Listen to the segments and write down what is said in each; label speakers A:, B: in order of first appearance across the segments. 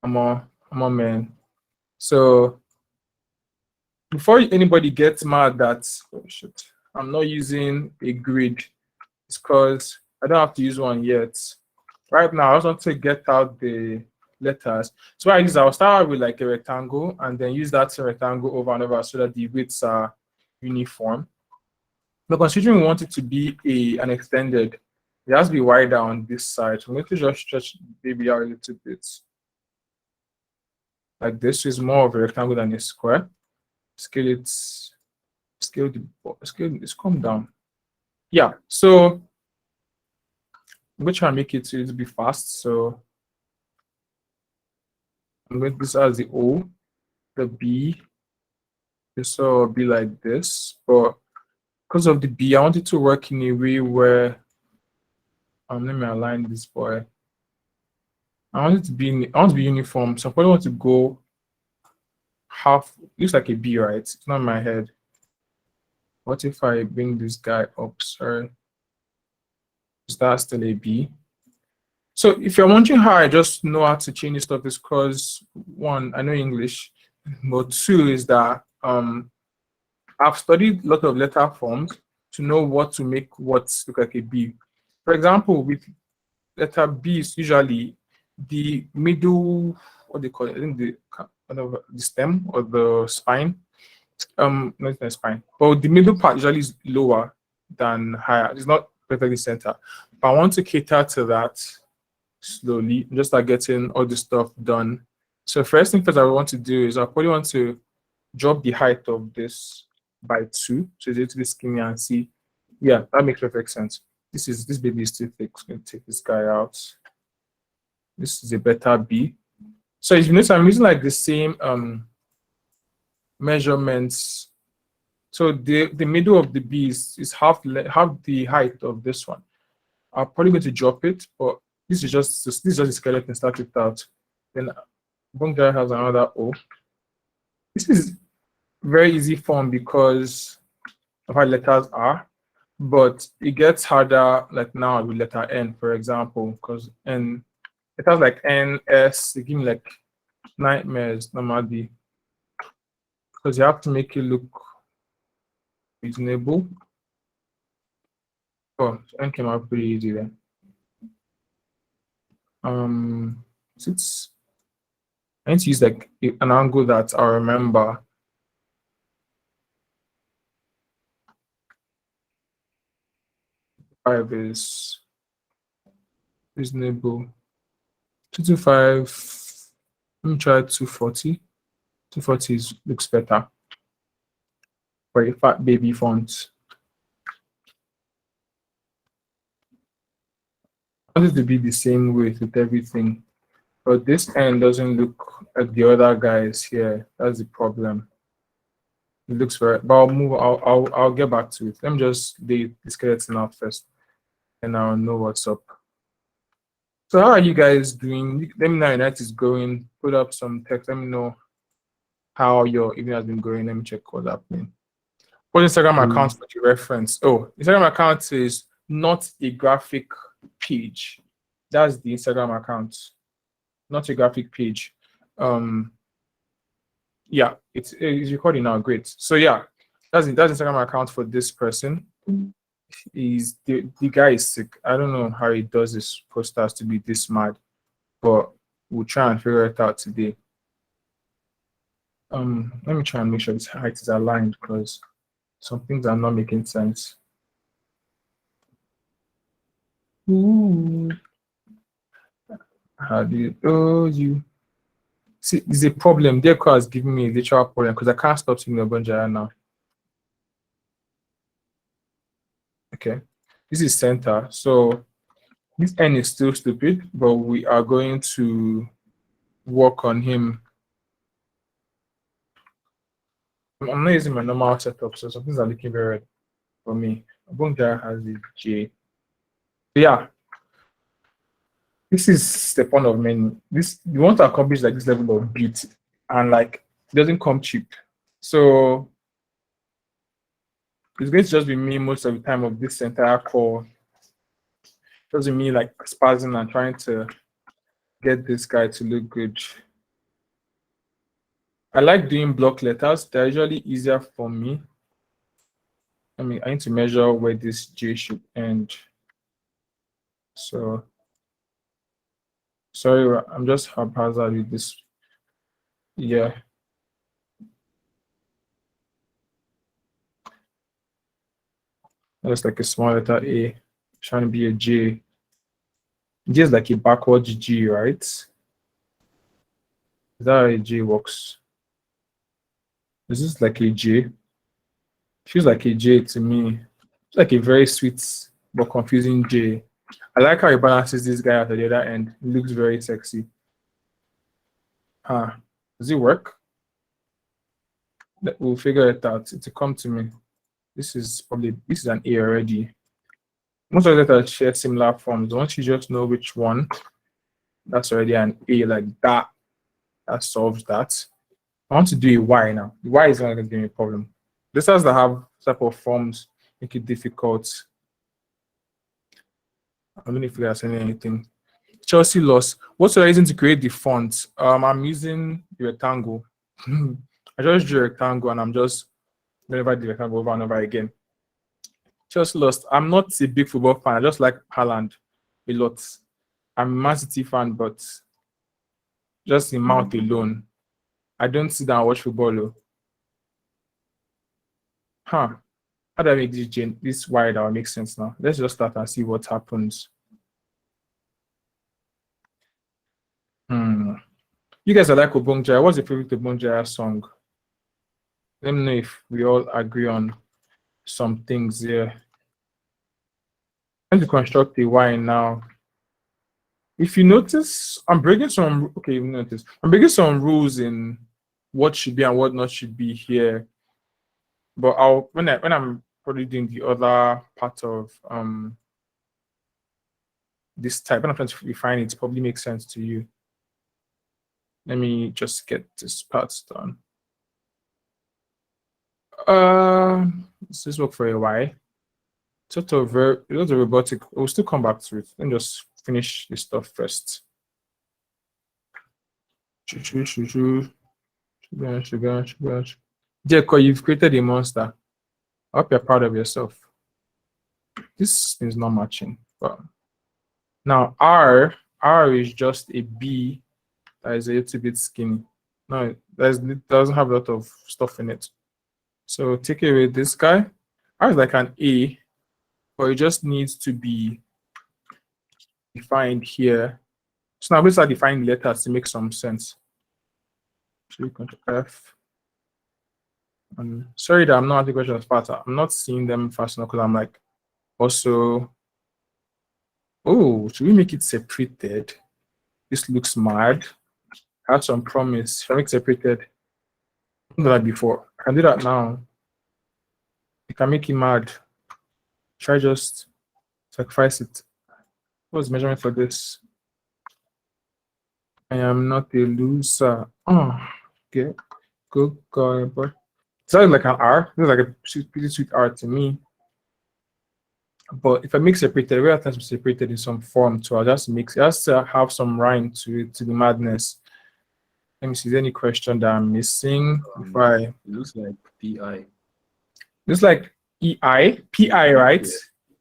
A: I'm on man. So before anybody gets mad that oh shit, I'm not using a grid, it's because I don't have to use one yet. Right now, I just want to get out the letters. So what I use, I'll start with like a rectangle and then use that rectangle over and over so that the widths are uniform. But considering we want it to be an extended, it has to be wider on this side. So I'm going to just stretch the baby out a little bit. Like this is more of a rectangle than a square. Scale it, scale this, come down. Yeah, so I'm going to try and make it a little bit fast. So I'm going to this as the O, the B. This will be like this, but because of the B, I want it to work in a way where let me align this boy. I want it to be uniform. So I probably want to go half. Looks like a B, right? It's not in my head. What if I bring this guy up? Sorry, is that still a B? So if you're wondering how I just know how to change this stuff, is because one, I know English, but two is that I've studied a lot of letter forms to know what to make what look like a B. For example, with letter B is usually the middle, what they call it, I think the stem or the spine. Not the spine, but the middle part usually is lower than higher. It's not perfectly center. But I want to cater to that slowly, just start getting all the stuff done. So first thing first I want to do is I probably want to drop the height of this by 2, so it's a little bit skinny and see. Yeah, that makes perfect sense. This baby is too thick. I'm going to take this guy out. This is a better B. So if you notice, I'm using like the same measurements. So the middle of the B is half the height of this one. I'm probably going to drop it, but this is just a skeleton. Start it out. Then one guy has another O. This is very easy form because of how letters are, but it gets harder like now with letter N, for example, because N letters like N, S, they give me like nightmares normally because you have to make it look reasonable. Oh, N came out pretty easy then. Since I need to use like an angle that I remember. Five is reasonable. 225. Let me try 240. 240 looks better for a fat baby font. I want it to be the same weight with everything, but this end doesn't look like the other guys here. That's the problem. It looks very, but I'll get back to it. Let me just lay the skeleton out first, and I'll know what's up. So how are you guys doing? Let me know how your night is going. Put up some text. Let me know how your evening has been going. Let me check what's happening. What Instagram account for the reference? Oh, Instagram account is not a graphic page. That's the Instagram account, not a graphic page. Yeah, it's recording now. Great. So yeah, that's Instagram account for this person. Is the guy is sick. I don't know how he does this posters to be this mad, but we'll try and figure it out today. Let me try and make sure this height is aligned because some things are not making sense. Ooh. How do you see? There's a problem. Deco has given me a literal problem because I can't stop seeing the Bonjaya now. Okay, this is center. So this N is still stupid, but we are going to work on him. I'm not using my normal setup, so some things are looking very red for me. Bonjaya has a J. Yeah. This is the point of many. This you want to accomplish like this level of beat, and like it doesn't come cheap. So it's going to just be me most of the time of this entire call. Doesn't mean like spazzing and trying to get this guy to look good. I like doing block letters. They're usually easier for me. I need to measure where this J should end. So, sorry, I'm just haphazard with this. Yeah. That's like a small letter A, trying to be a J. J is like a backward G, right? Is that how a J works? Is this like a J? Feels like a J to me. It's like a very sweet but confusing J. I like how he balances this guy at the other end. It looks very sexy. Does it work? We'll figure it out. It'll come to me. This is an A already. Most of the letters share similar forms. Once you just know which one, that's already an A like that. That solves that. I want to do a Y now. The Y is not going to give me a problem. Letters that have type of forms make it difficult. I don't know if you guys saying anything. Chelsea lost. What's the reason to create the font? I'm using the rectangle. I just drew a rectangle and I'm just going over the rectangle over and over again. Chelsea lost. I'm not a big football fan. I just like Haaland a lot. I'm a Man City fan, but just in mouth alone, I don't sit down and watch football. Though. How do I make this wide that will make sense now? Let's just start and see what happens. You guys are like Obongjaya. What's your favorite Obongjaya song? Let me know if we all agree on some things here. I'm going to construct a Y now. If you notice, I'm breaking some rules in what should be and what not should be here. But when I'm probably doing the other part of this type, when I'm trying to refine it, probably makes sense to you. Let me just get this part done. Does this work for a Y? Sort of robotic. We'll still come back to it. Let me just finish this stuff first. Jacob, you've created a monster. I hope you're proud of yourself. This is not matching. But now R is just a B that is a little bit skinny. No, it doesn't have a lot of stuff in it. So take away this guy. R is like an A, but it just needs to be defined here. So now we start defining letters to make some sense. So Ctrl F. Sorry that I'm not asking questions faster. I'm not seeing them fast enough because I'm like also. Oh, should we make it separated? This looks mad. I have some promise. Should I make it separated? I've done that before. I can do that now. I can make it mad. Should I just sacrifice it? What's the measurement for this? I am not a loser. Oh, okay. Good guy, but sounds like an R. This is like a pretty sweet R to me. But if I make separated, every time it's separated in some form, so I'll just mix. It has to have some rhyme to the madness. Let me see. Is there any question that I'm missing?
B: It looks like PI.
A: Looks like EI, PI, right?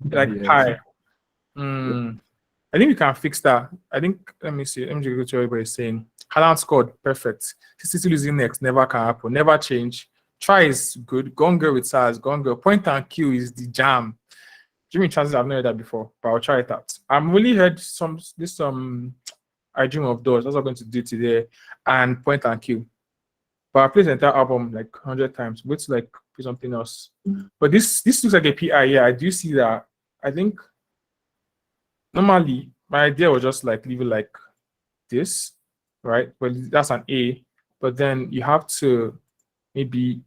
A: Yeah. Like
B: yes.
A: pi. I think we can fix that. I think. Let me see. Let me just go to what everybody's saying. Haaland scored. Perfect. City losing next. Never can happen. Never change. Try is good. Gone girl with SARS. Gone girl. Point and kill is the jam. Jimmy chances I've not heard that before, but I'll try it out. I've only heard this I Dream of Doors. That's what I'm going to do today, and Point and Kill. But I played the entire album like 100 times. Go to like play something else. But this looks like a PI. Yeah, I do see that. I think normally my idea was just like leave it like this, right? But that's an A. But then you have to maybe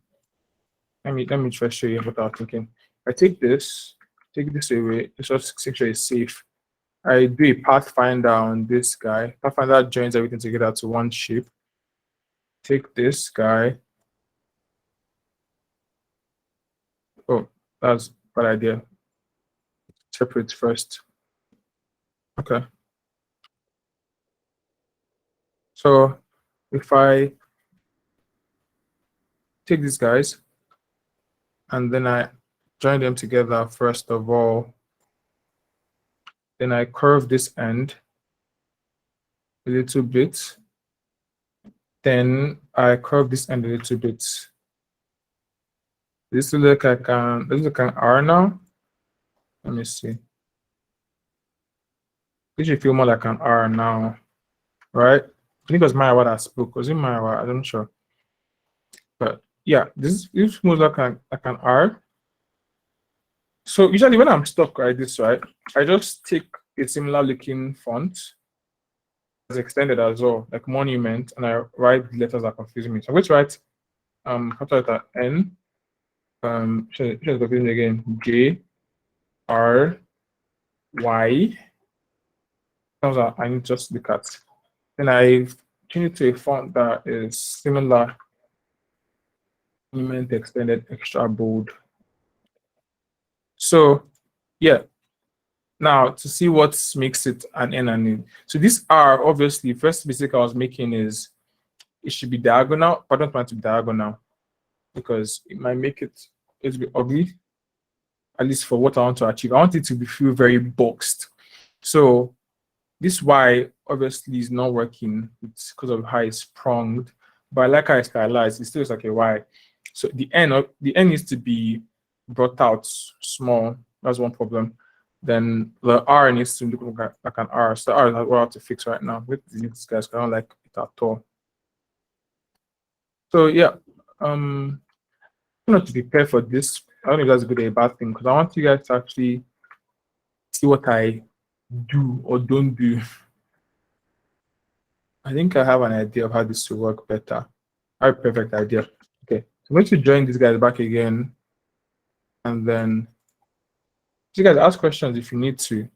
A: let me try to show you what I was thinking. I take this away, just make sure it's safe. I do a pathfinder on this guy. Pathfinder joins everything together to one shape. Take this guy. Oh, that's a bad idea. Separate first. Okay. So if I take these guys, and then I join them together first of all. Then I curve this end a little bit. Then I curve this end a little bit. This will look like an R now. Let me see. This should feel more like an R now, right? I think it was Maya that spoke. Was it Maya? I'm not sure. But yeah, this feels like an R. So usually when I'm stuck like this, right, I just take a similar looking font as extended as well, like monument, and I write the letters that confuse me. So I'm going to write capital letter N, should confuse me again, J R Y. Those are I need just look at. Then I change it to a font that is similar, monument extended extra bold. So yeah, now to see what makes it an N and N. So this R, obviously, first mistake I was making is it should be diagonal, but I don't want it to be diagonal because it might make it a bit ugly, at least for what I want to achieve. I want it to feel very boxed. So this Y obviously is not working. It's because of how it's pronged, but I like how it's stylized. It still looks like a Y. So the N needs to be brought out small. That's one problem. Then the R needs to look like an R. So R is what I have to fix right now. With these guys, I don't like it at all. So yeah, not to prepare for this. I don't know if that's a good or a bad thing because I want you guys to actually see what I do or don't do. I think I have an idea of how this will work better. I have a perfect idea. Okay, so I'm going to join these guys back again, and then you guys ask questions if you need to.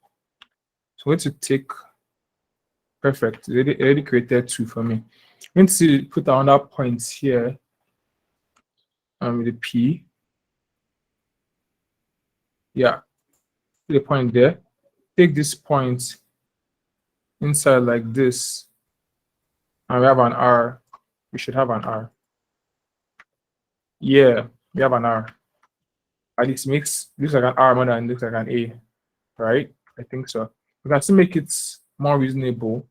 A: So I'm going to take perfect. It already created two for me. I'm going to put another point here with the P. Yeah, put a point there. Take this point inside like this, and we have an R. We should have an R. Yeah, we have an R. At least makes looks like an R more than it looks like an A, right? I think so. We can still make it more reasonable.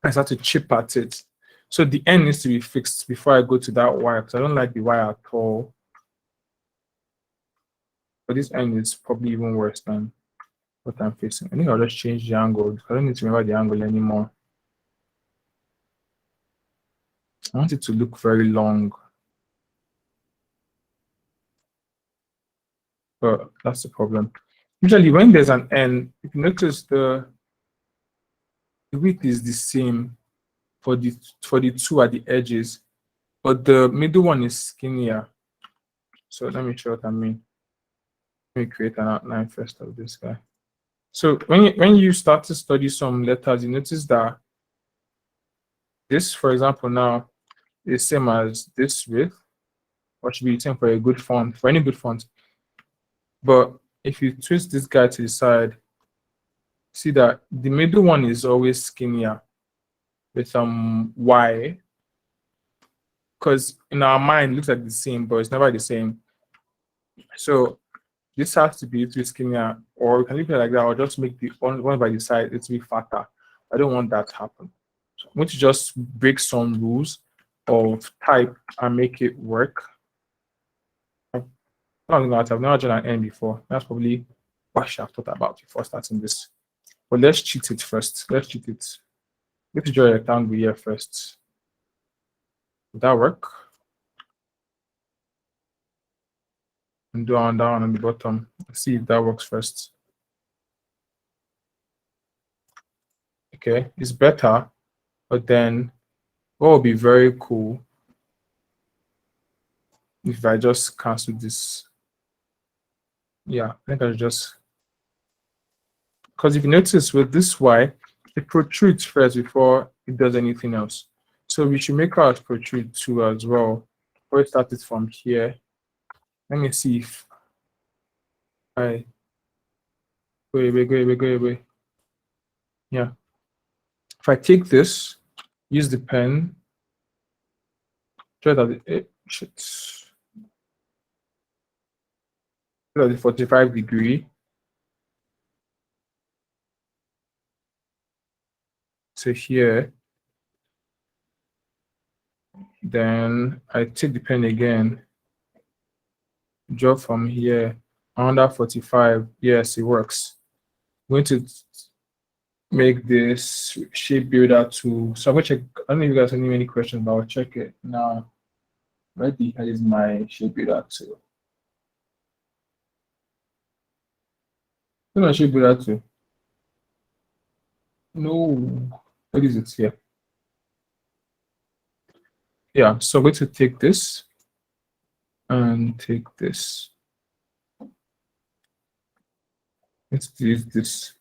A: I start to chip at it. So the N needs to be fixed before I go to that Y, because I don't like the Y at all. But this N is probably even worse than what I'm facing. I think I'll just change the angle. I don't need to remember the angle anymore. I want it to look very long. But that's the problem. Usually when there's an N, if you notice the width is the same for the two at the edges, but the middle one is skinnier. So let me show what I mean. Let me create an outline first of this guy. So when you start to study some letters, you notice that this, for example, now is same as this width, or should be the same for a good font, for any good font. But if you twist this guy to the side, see that the middle one is always skinnier with some Y, because in our mind it looks like the same, but it's never the same. So this has to be a little skinnier, or we can leave it like that, or just make the one by the side a little bit fatter. I don't want that to happen. So I'm going to just break some rules of type and make it work. I've never done an N before. That's probably what I should have thought about before starting this. But let's cheat it first. Let's cheat it. Let's draw a rectangle here first. Would that work? And do on down on the bottom. Let's see if that works first. Okay, it's better, but then what would be very cool if I just cancel this. Yeah, I think I just, because if you notice with this Y, it protrudes first before it does anything else. So we should make ours protrude too as well. Before we start it from here, let me see if I go away. Yeah. If I take this, use the pen, try Shit. The 45-degree. To here. Then I take the pen again. Draw from here. Under 45. Yes, it works. I'm going to make this shape builder tool. So I'm going to check. I don't know if you guys have any questions, but I'll check it now. Where the hell is my shape builder tool? Where's my shape builder tool? No. What is it here? Yeah, so I'm going to take this and take this. Let's delete this.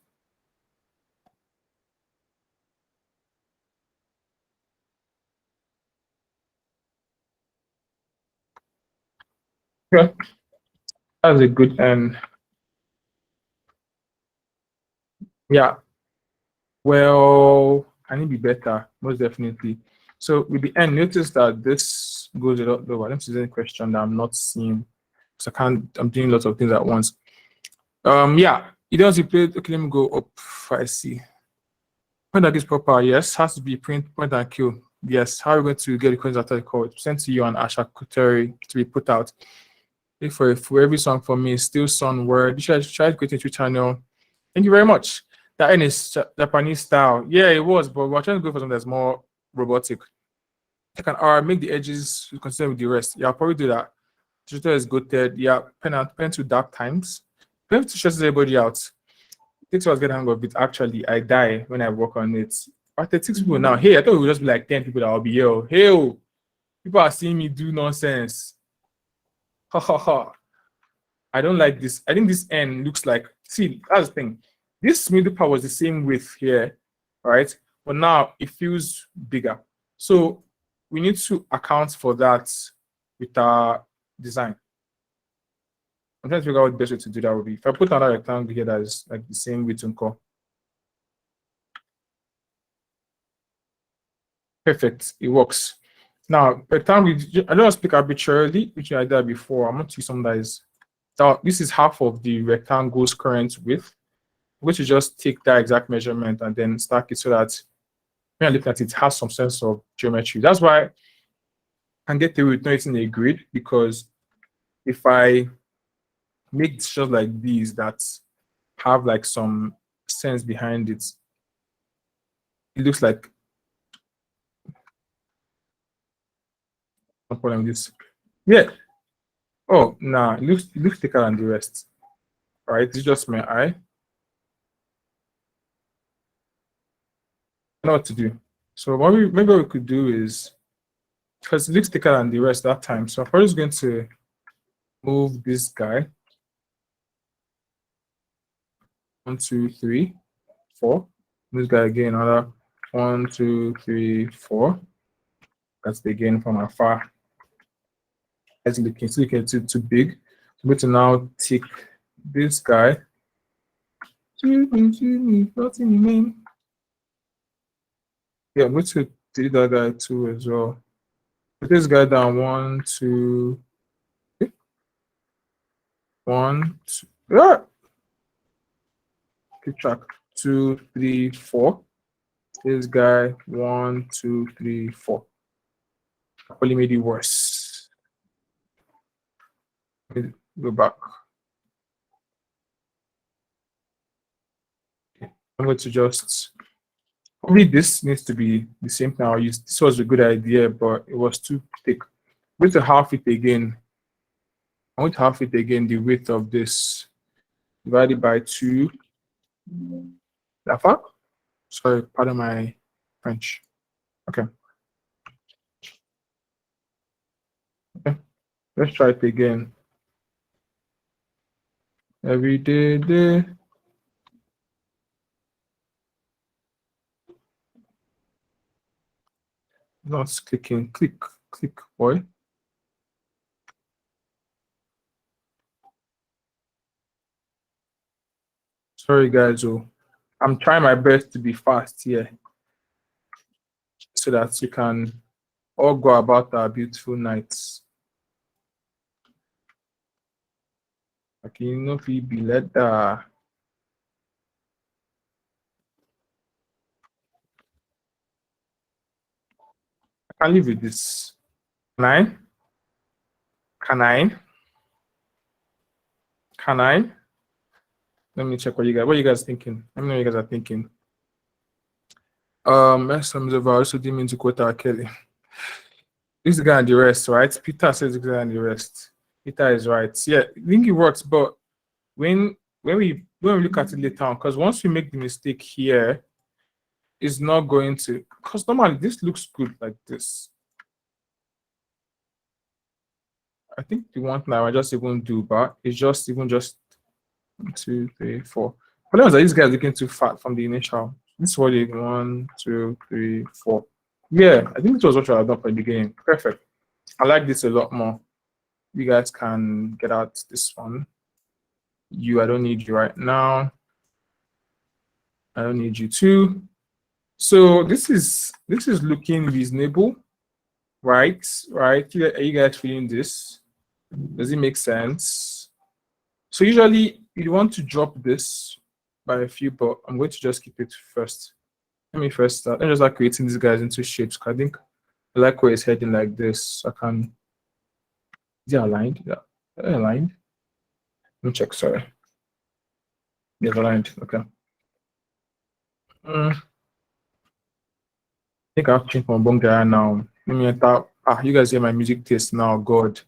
A: Yeah, that's a good end. Yeah, well, can it be better? Most definitely. So with the end, notice that this goes a lot lower. Let me see any question that I'm not seeing. So I'm doing lots of things at once. Yeah, you don't see play. Okay, let me go up. I see. Point that is proper, yes. Has to be print, point and kill. Yes. How are we going to get the coins after the call? Sent to you on Asha Kuteri to be put out. If for every song for me, still son word. You should try to create a Twitter channel. Thank you very much. That end is Japanese style. Yeah, it was, but we're trying to go for something that's more robotic. Take an hour, make the edges consistent with the rest. Yeah, I'll probably do that. Twitter is goated. Yeah, pen to dark times. Pen to stress everybody out. It takes us get hang of it. Actually, I die when I work on it. But 36 people now. Hey, I thought it would just be like 10 people that will be here. Hey, people are seeing me do nonsense. Ha ha ha. I don't like this. I think this end looks like, see, that's the thing. This middle part was the same width here, right? But now it feels bigger. So we need to account for that with our design. I'm trying to figure out what the best way to do that would be. If I put another rectangle here that is like the same width and core. Perfect, it works. Now, rectangle, I don't speak arbitrarily, which I did before. I'm going to use something that is, now this is half of the rectangle's current width. Which is just take that exact measurement and then stack it so that when I look at it, it has some sense of geometry. That's why I can get away with not using a grid, because if I make decisions like these that have like some sense behind it, it looks like no problem with this. Yeah. Oh, nah, it looks thicker than the rest. All right, it's just my eye. I know what to do. So maybe what we could do is, because it looks thicker than the rest that time, so I'm probably just going to move this guy. 1, 2, 3, 4. This guy again, another 1, 2, 3, 4. That's the again from afar. As you can see, too big. So I'm going to now take this guy. Yeah, I'm going to delete that guy too as well. Put this guy down. 1, 2, 1, 2. Ah! Keep track. 2, 3, 4. This guy 1, 2, 3, 4. Probably made it worse. Go back. I'm going to just, probably this needs to be the same thing I used. This was a good idea, but it was too thick. I'm going to half it again. I'm going to half it again, the width of this, divided by 2. That far? Sorry, pardon my French. Okay. Okay. Let's try it again. Every day. Not clicking. Click, boy. Sorry, guys. Oh, I'm trying my best to be fast here so that you can all go about our beautiful nights. Okay, you know if you be letter. I can live with this. Can I? Can I? Can I? Let me check what you guys thinking. Let me know what you guys are thinking. Next time the also didn't mean to quote R. Kelly. This is the guy and the rest, right? Peter says the guy and the rest. Peter is right. Yeah, I think it works, but when we look at it later on, because once we make the mistake here, it's not going to, because normally this looks good like this. I think the one thing I might just even do, but it's just even just 1, 2, 3, 4. But that these guys looking too fat from the initial. This is what it 1, 2, 3, 4. Yeah, I think it was what I had done for the game. Perfect. I like this a lot more. You guys can get out this one. I don't need you right now. I don't need you too. So this is looking reasonable, right? Right? Are you guys feeling this? Does it make sense? So usually you want to drop this by a few, but I'm going to just keep it first. Let me first start. Let me just start creating these guys into shapes. I think I like where it's heading like this. I can. Is it aligned? Yeah, aligned. Let me check. Sorry. Yes, aligned. Okay. I think I've changed my bunga now. Let me enter. You guys hear my music taste now. God.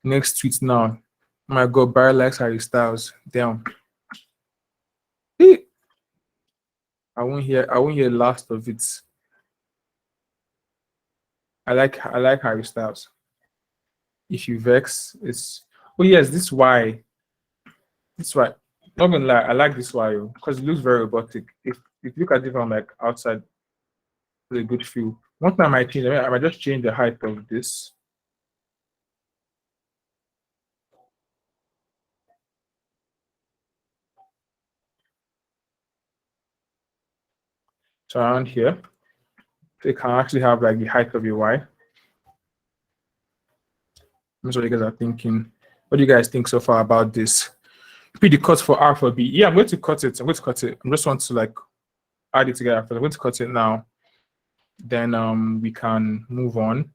A: Next tweet now. My God, Barry likes Harry Styles. Damn. I won't hear last of it. I like Harry Styles. If you vex, it's yes, this why. This why. Not gonna lie, I like this why because it looks very robotic. If you look at it from like outside, it's a good feel. One time I change, I might just change the height of this. So around here, so it can actually have like the height of your Y. That's what you guys are thinking. What do you guys think so far about this? Repeat the cut for R for B. Yeah, I'm going to cut it. I just want to like add it together. I'm going to cut it now. Then we can move on.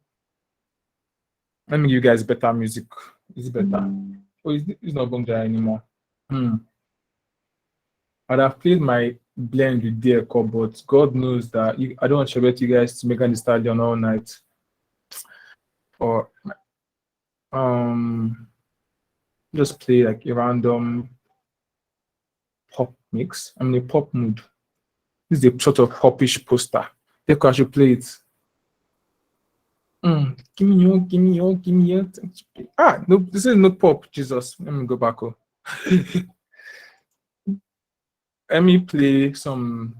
A: Let me give you guys better music. Is it better? Oh, it's not Bonja anymore. I'd have played my blend with DLCO, but God knows that I don't want to bet you guys to make an stallion all night. Or just play like a random pop mix. I'm in a pop mood. This is a sort of popish poster. Think I should play it. Give me your, give me your, give me your. No, this is not pop. Jesus, let me go back. Let me play some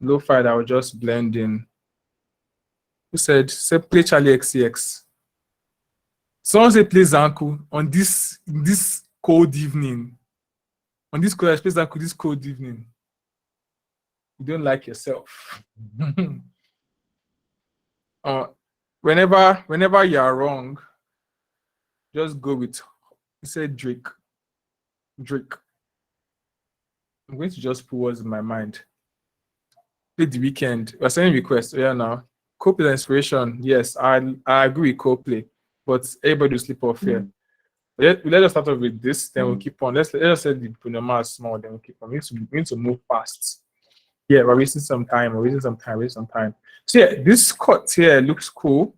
A: lo-fi that will just blend in. Who said play Charlie XCX? Someone say play Zanku on this cold evening. On this cold, play Zanku this cold evening. You don't like yourself. Whenever you are wrong, just go with. He said Drake. Drake. I'm going to just put words in my mind. Play The Weekend. We're sending requests. Yeah, now. Coldplay inspiration. Yes, I agree with Coldplay, but everybody will sleep off here. Let us start off with this, then we'll keep on. Let's set the Bruno Mars small, then we'll keep on. We need to move fast. Yeah, we're wasting some time. So yeah, this cut here looks cool,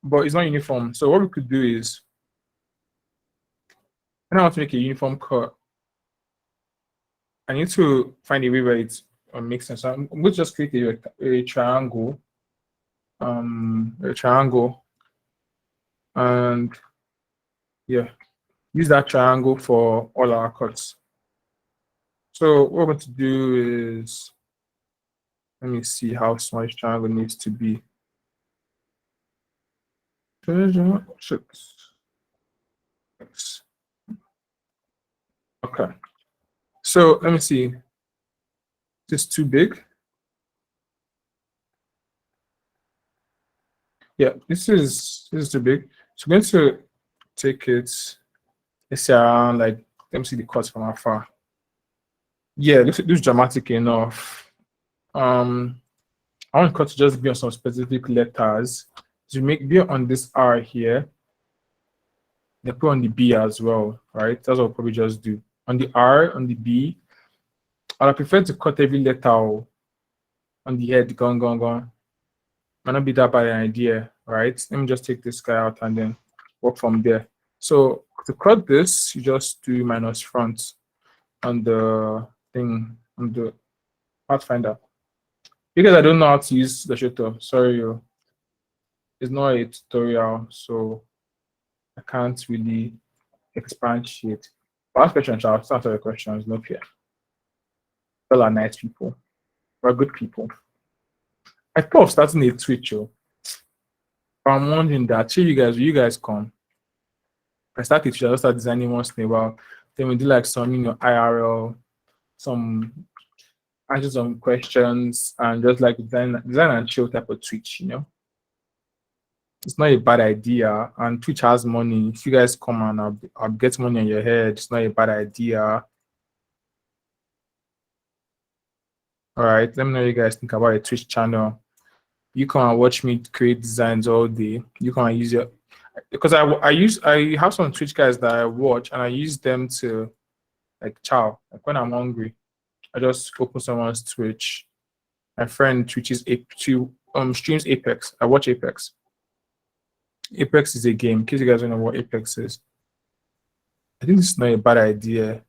A: but it's not uniform. So what we could do is, when I want to make a uniform cut, I need to find a way where it makes sense. So I'm going to just create a triangle. A triangle, and yeah, use that triangle for all our cuts. So what we're going to do is, let me see how small this triangle needs to be. Okay. So let me see. Is this too big? Yeah, this is too big. So I'm going to take it. let's say around like, let me see the cuts from afar. Yeah, looks dramatic enough. I want cut to just be on some specific letters. To make be on this R here. They put on the B as well, right? That's what I'll probably just do. On the R, on the B, I prefer to cut every letter on the head, gone. Might not be that bad an idea, right? Let me just take this guy out and then work from there. So to cut this, you just do minus front on the thing, on the Pathfinder. Because I don't know how to use the Illustrator, sorry, it's not a tutorial, so I can't really expatiate. Ask questions, I'll answer the questions, no fear. All are nice people. We're good people. I thought of starting a Twitch, but I'm wondering that, you guys come. I start a Twitch, I'll start designing once in a while. Then we do like some, IRL, some answer some questions, and just like design and chill type of Twitch, It's not a bad idea, and Twitch has money. If you guys come and I'll get money on your head, it's not a bad idea. All right, let me know what you guys think about a Twitch channel. You can watch me create designs all day. You can use your, because I have some Twitch guys that I watch and I use them to like chow. Like when I'm hungry, I just open someone's Twitch. My friend streams Apex. I watch Apex. Apex is a game. In case you guys don't know what Apex is, I think this is not a bad idea.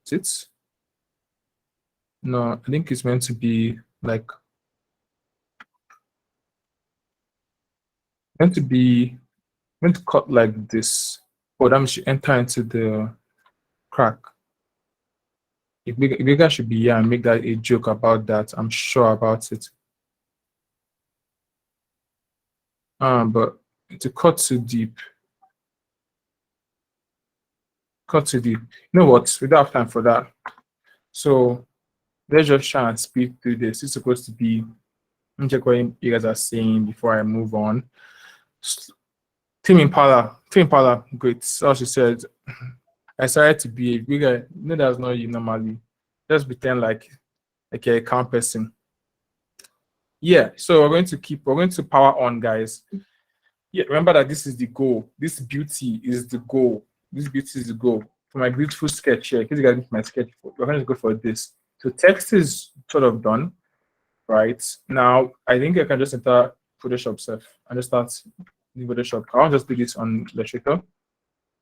A: Is it? No, I think it's meant to be like meant to cut like this. Oh, that should enter into the crack. If you guys should be here and make that a joke about that, I'm sure about it. But to cut too deep. Cut too deep. You know what? We don't have time for that. So let's just try and speed through this. It's supposed to be, let me check what you guys are saying before I move on. Team Impala, great. So she said, I started to be a bigger, no, that's not you normally. Just pretend like a calm person. Yeah, so we're going to power on, guys. Yeah, remember that this is the goal. This beauty is the goal. This beauty is the goal. For my beautiful sketch here, because you guys need my sketch, we're going to go for this. So text is sort of done, right? Now, I think I can just enter Photoshop self and just start in Photoshop. I'll just do this on Illustrator.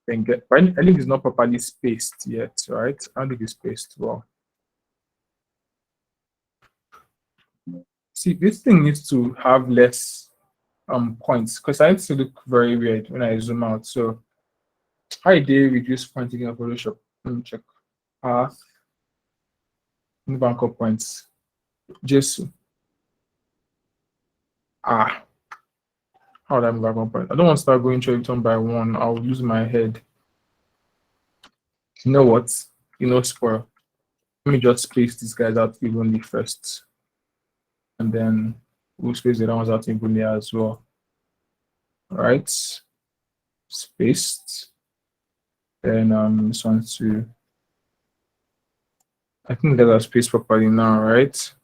A: Then get, I think it's not properly spaced yet, right? I don't think it's spaced well. See, this thing needs to have less points because I need to look very weird when I zoom out. So how do they reduce points again in Photoshop? Let me check. Path. Move anchor points. Just how do I move anchor points? I don't want to start going through it one by one. I'll lose my head. You know what? Spoil. Let me just space these guys out evenly first. And then we'll space the other ones out evenly as well. All right. Spaced. Then this one too. I think that are spaced properly now, right?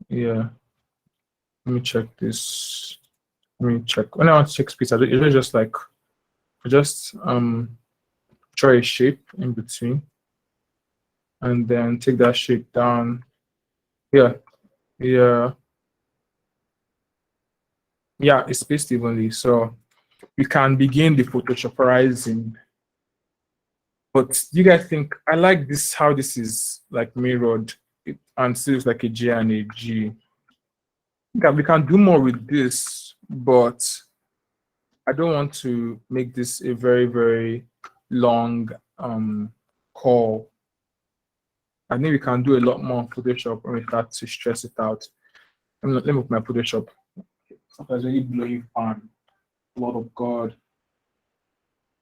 A: Yeah. Let me check this. Let me check. When I want to check space, it's just like draw a shape in between and then take that shape down. Yeah. It's spaced evenly. So we can begin the photoshoparizing. But you guys think I like this, how this is like mirrored and still it's like a J and a G. We can do more with this, but I don't want to make this a very, very long call. I think we can do a lot more on Photoshop when we start to stress it out. Let me put my Photoshop. Sometimes really blowing fan. Lord of God.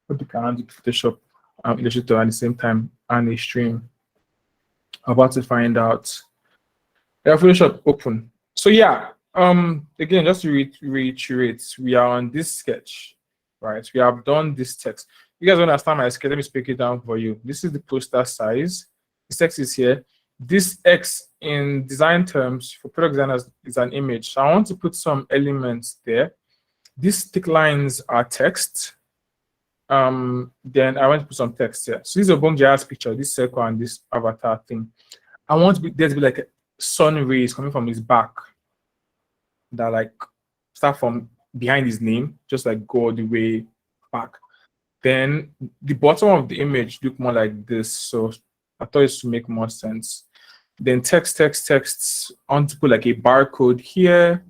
A: Hope you can do Photoshop and Illustrator at the same time and a stream. I'm about to find out. Yeah, Photoshop open. So yeah, Again, just to reiterate, we are on this sketch, right? We have done this text. You guys understand my sketch? Let me speak it down for you. This is the poster size. The text is here. This X in design terms for product designers is an image. So I want to put some elements there. These thick lines are text. Then I want to put some text here. So this is a Bongja's picture, this circle and this avatar thing. I want there to be like sun rays coming from his back that like start from behind his name, just like go all the way back. Then the bottom of the image look more like this. So I thought it should make more sense. Then text. I want to put like a barcode here,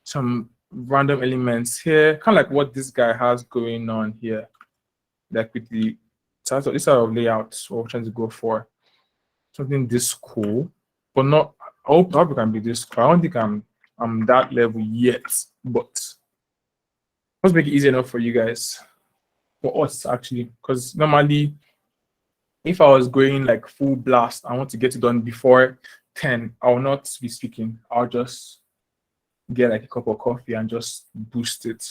A: some random elements here, kind of like what this guy has going on here. Like with the this sort of layout, what we're trying to go for. Something this cool, but not. I hope it can be this cool. I don't think I'm that level yet, but let's make it easy enough for you guys, for us actually, because normally if I was going like full blast, I want to get it done before 10. I will not be speaking. I'll just get like a cup of coffee and just boost it.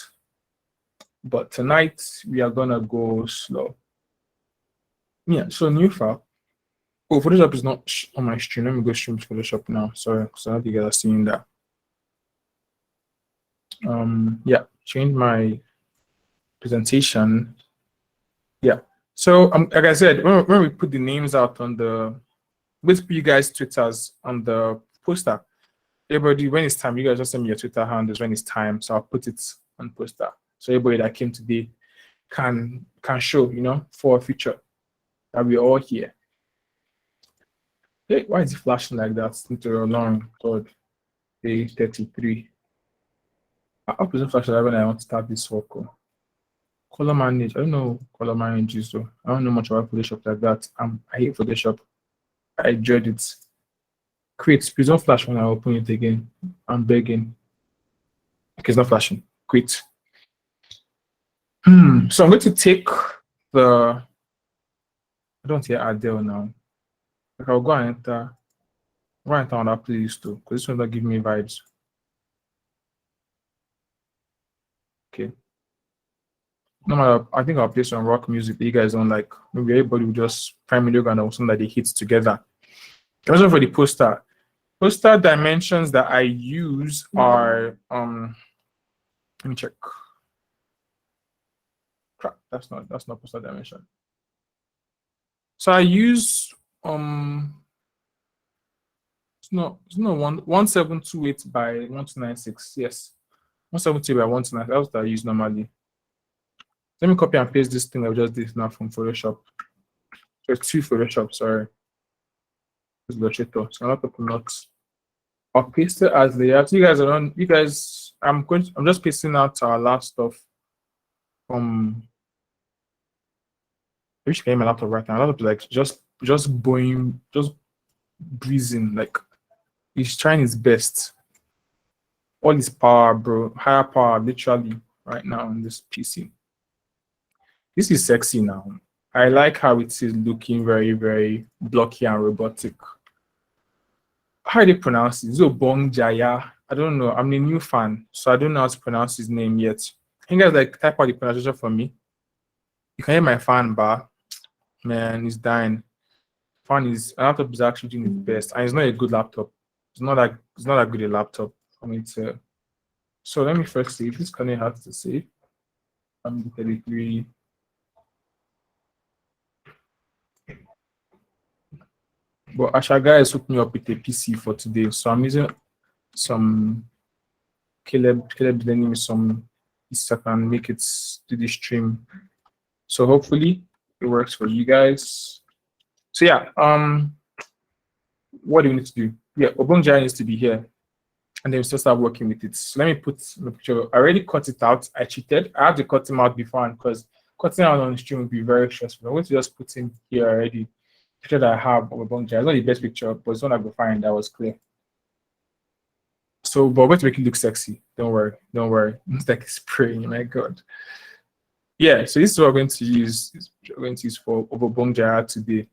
A: But tonight we are gonna go slow. Yeah, so new file. Oh, Photoshop is not on my stream. Let me go stream to Photoshop now. Sorry, because I don't think you guys are seeing that. Yeah, change my presentation. Yeah. So like I said, when we put the names out on the, let's put you guys Twitters on the poster. Everybody, when it's time, you guys just send me your Twitter handles when it's time. So I'll put it on poster. So everybody that came today can show, you know, for a future that we're all here. Hey, why is it flashing like that? Into a long third day 33. I hope it's flashing when I want to start this work. Color manage. I don't know color manage, so I don't know much about Photoshop like that. I hate Photoshop. I dread it. Quit. Please don't flash when I open it again. I'm begging. Okay, it's not flashing. Quit. So I'm going to take the. I don't hear Adele now. Like I'll go and enter on that playlist too, because this one will give me vibes. Okay. No matter, I think I'll play some rock music that you guys don't like. Maybe everybody will just primarily go and something that they hit together. Also for the poster. Poster dimensions that I use are let me check. Crap, that's not poster dimension. So I use it's not 1728 by 1296. Yes. 170 by 129. That's what I use normally. Let me copy and paste this thing I just did now from Photoshop. So it's two Photoshop, sorry. It's Illustrator. So I'm not. I'll paste it as layout. You guys are on. You guys, I'm just pasting out our last stuff from. I wish I came my laptop right now. Laptop like just breezing, like he's trying his best. All his power, bro. Higher power, literally, right now on this PC. This is sexy now. I like how it is looking very, very blocky and robotic. How do you pronounce it? Zobongjaya. I don't know. I'm a new fan, so I don't know how to pronounce his name yet. Can you guys like type out the pronunciation for me? You can hear my fan bar. Man, he's dying. Fan is laptop is actually doing its best, and it's not a good laptop. It's not that good a laptop for me to. So let me first see if this Kanye has to say. I'm 33. But Ashaga is hooking me up with a PC for today, so I'm using some Caleb lending me some so I can make it to the stream. So hopefully it works for you guys. So yeah, what do we need to do? Yeah, Obongjai needs to be here, and then we still start working with it. So let me put the picture. I already cut it out. I cheated. I had to cut him out before, because cutting out on the stream would be very stressful. I'm going to just put him here already. Picture that I have of Obongjai. It's not the best picture, but it's one I could find that was clear. So, but we're going to make it look sexy. Don't worry. It's like a spray. My God. Yeah. So this is what we're going to use. We're going to use for Obongjai today.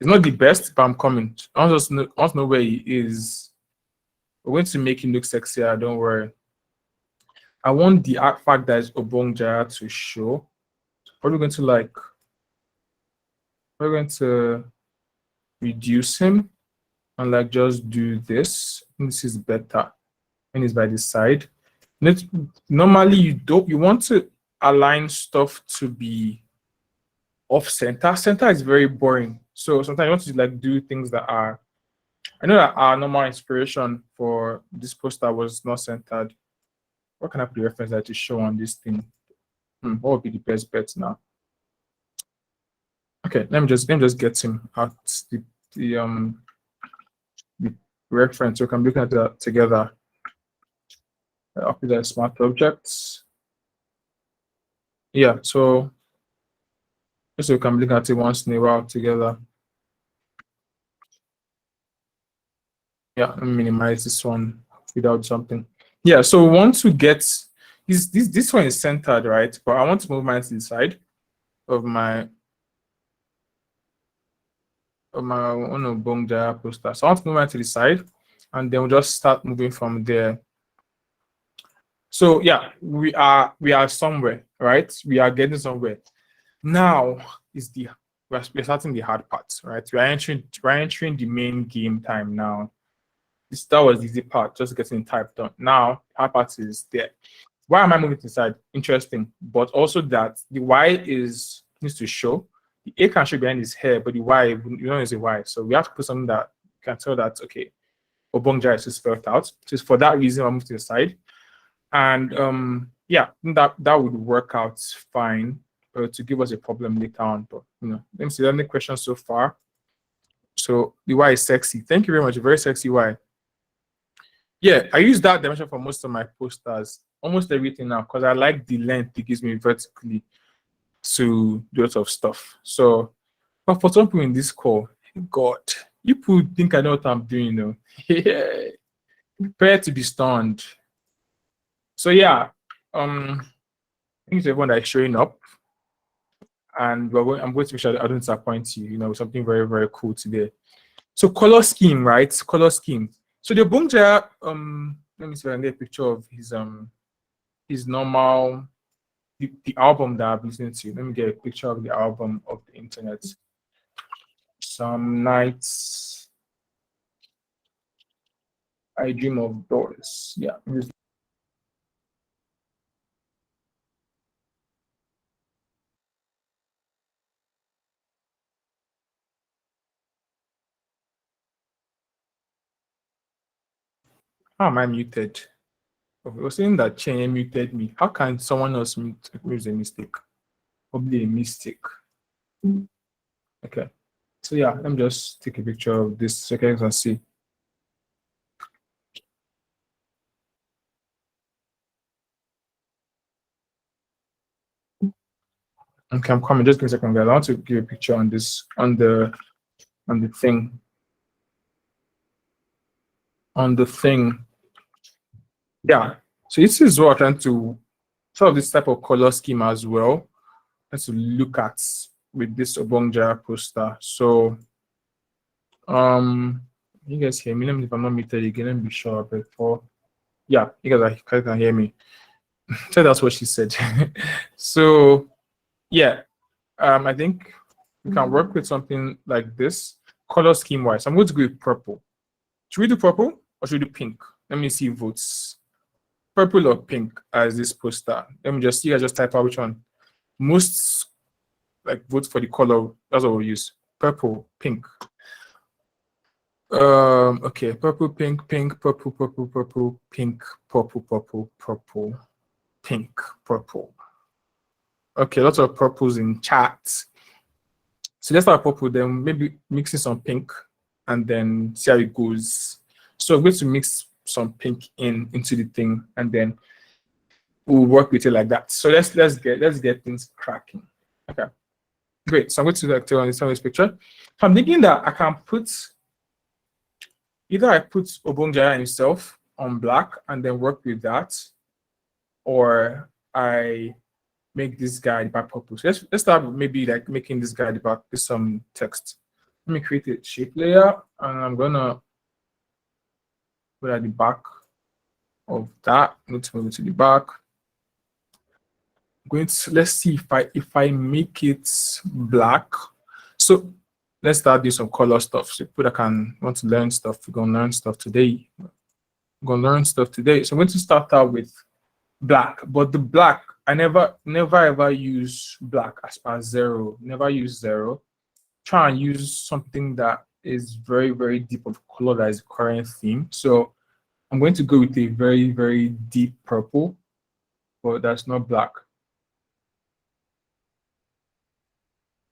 A: It's not the best, but I'm coming. I want to know where he is We're going to make it look sexier, don't worry. I want the fact that it's Obongjara to show. We're going to reduce him and like just do this. This is better when it's by the side. Normally you want to align stuff to be off center. Center is very boring. So sometimes you want to like do things that are, I know that our normal inspiration for this poster was not centered. What can I put the reference that to show on this thing? What would be the best bet now? Okay, let me just get him out the reference. So we can look at that together. Up with the smart objects. Yeah, so just so we can look at it once in a while together. Yeah, let me minimize this one without jumping. Yeah, so we want to get this one is centered, right? But I want to move mine to the side of my Bongjara poster. So I want to move mine to the side, and then we'll just start moving from there. So yeah, we are somewhere, right? We are getting somewhere. Now is we're starting the hard part, right? We're entering the main game time now. That was the easy part, just getting typed done. Now, hard part is there. Why am I moving to the side? Interesting, but also that the Y needs to show. The A can show behind his hair, but the Y, you know, is a Y. So we have to put something that can tell that, okay, Obongjara is spelled out. So for that reason, I moved to the side. And yeah, that would work out fine to give us a problem later on. But you know, let me see. Any questions so far? So the Y is sexy. Thank you very much. Very sexy Y. Yeah, I use that dimension for most of my posters, almost everything now, because I like the length it gives me vertically to do lots of stuff. So, but for some people in this call, God, you people think I know what I'm doing, you know. Yeah, prepare to be stunned. So yeah, thank you to everyone that is showing up. And I'm going to make sure that I don't disappoint you, you know, with something very, very cool today. So color scheme, right? Color scheme. So the Obongjara, let me see if I can get a picture of his normal, the album that I'm listening to. Let me get a picture of the album of the internet. Some nights I dream of doors. Yeah. How am I muted? Oh, it was saying that Chen muted me. How can someone else mute? Maybe it's a mistake. Probably a mistake. Okay. So yeah, let me just take a picture of this so you guys can see. Okay, I'm coming. Just give me a second, guys. I want to give a picture on this on the thing. On the thing. Yeah. So this is what I'm trying to sort of this type of color scheme as well. Let's look at with this Obongjara poster. So you guys hear me? Let me if I'm not muted again, let me be sure before. Yeah, you guys can hear me. So that's what she said. So yeah, I think we can work with something like this, color scheme wise. I'm going to go with purple. Should we do purple or should we do pink? Let me see votes. Purple or pink as this poster. Let me just see. I just type out which one. Most like vote for the color. That's what we'll use. Purple, pink. Okay, purple, pink, pink, purple, purple, purple, pink, purple, purple, purple, pink, purple. Okay, lots of purples in chat. So let's start purple, then maybe mixing some pink and then see how it goes. So I'm going to mix some pink into the thing and then we'll work with it like that. So let's get things cracking. Okay. Great. So I'm going to like tell on this picture. So I'm thinking that I can put either I put Obongjara himself on black and then work with that, or I make this guy the back purple. So let's start with maybe like making this guy the back with some text. Let me create a shape layer and I'm gonna put at the back of that. I'm going to move it to the back. I'm going to, let's see if I make it black. So let's start doing some color stuff. So people that can want to learn stuff, we're gonna learn stuff today. So I'm going to start out with black, but the black, I never ever use black as zero. Never use zero. Try and use something that is very, very deep of color that is the current theme. So I'm going to go with a very, very deep purple, but that's not black.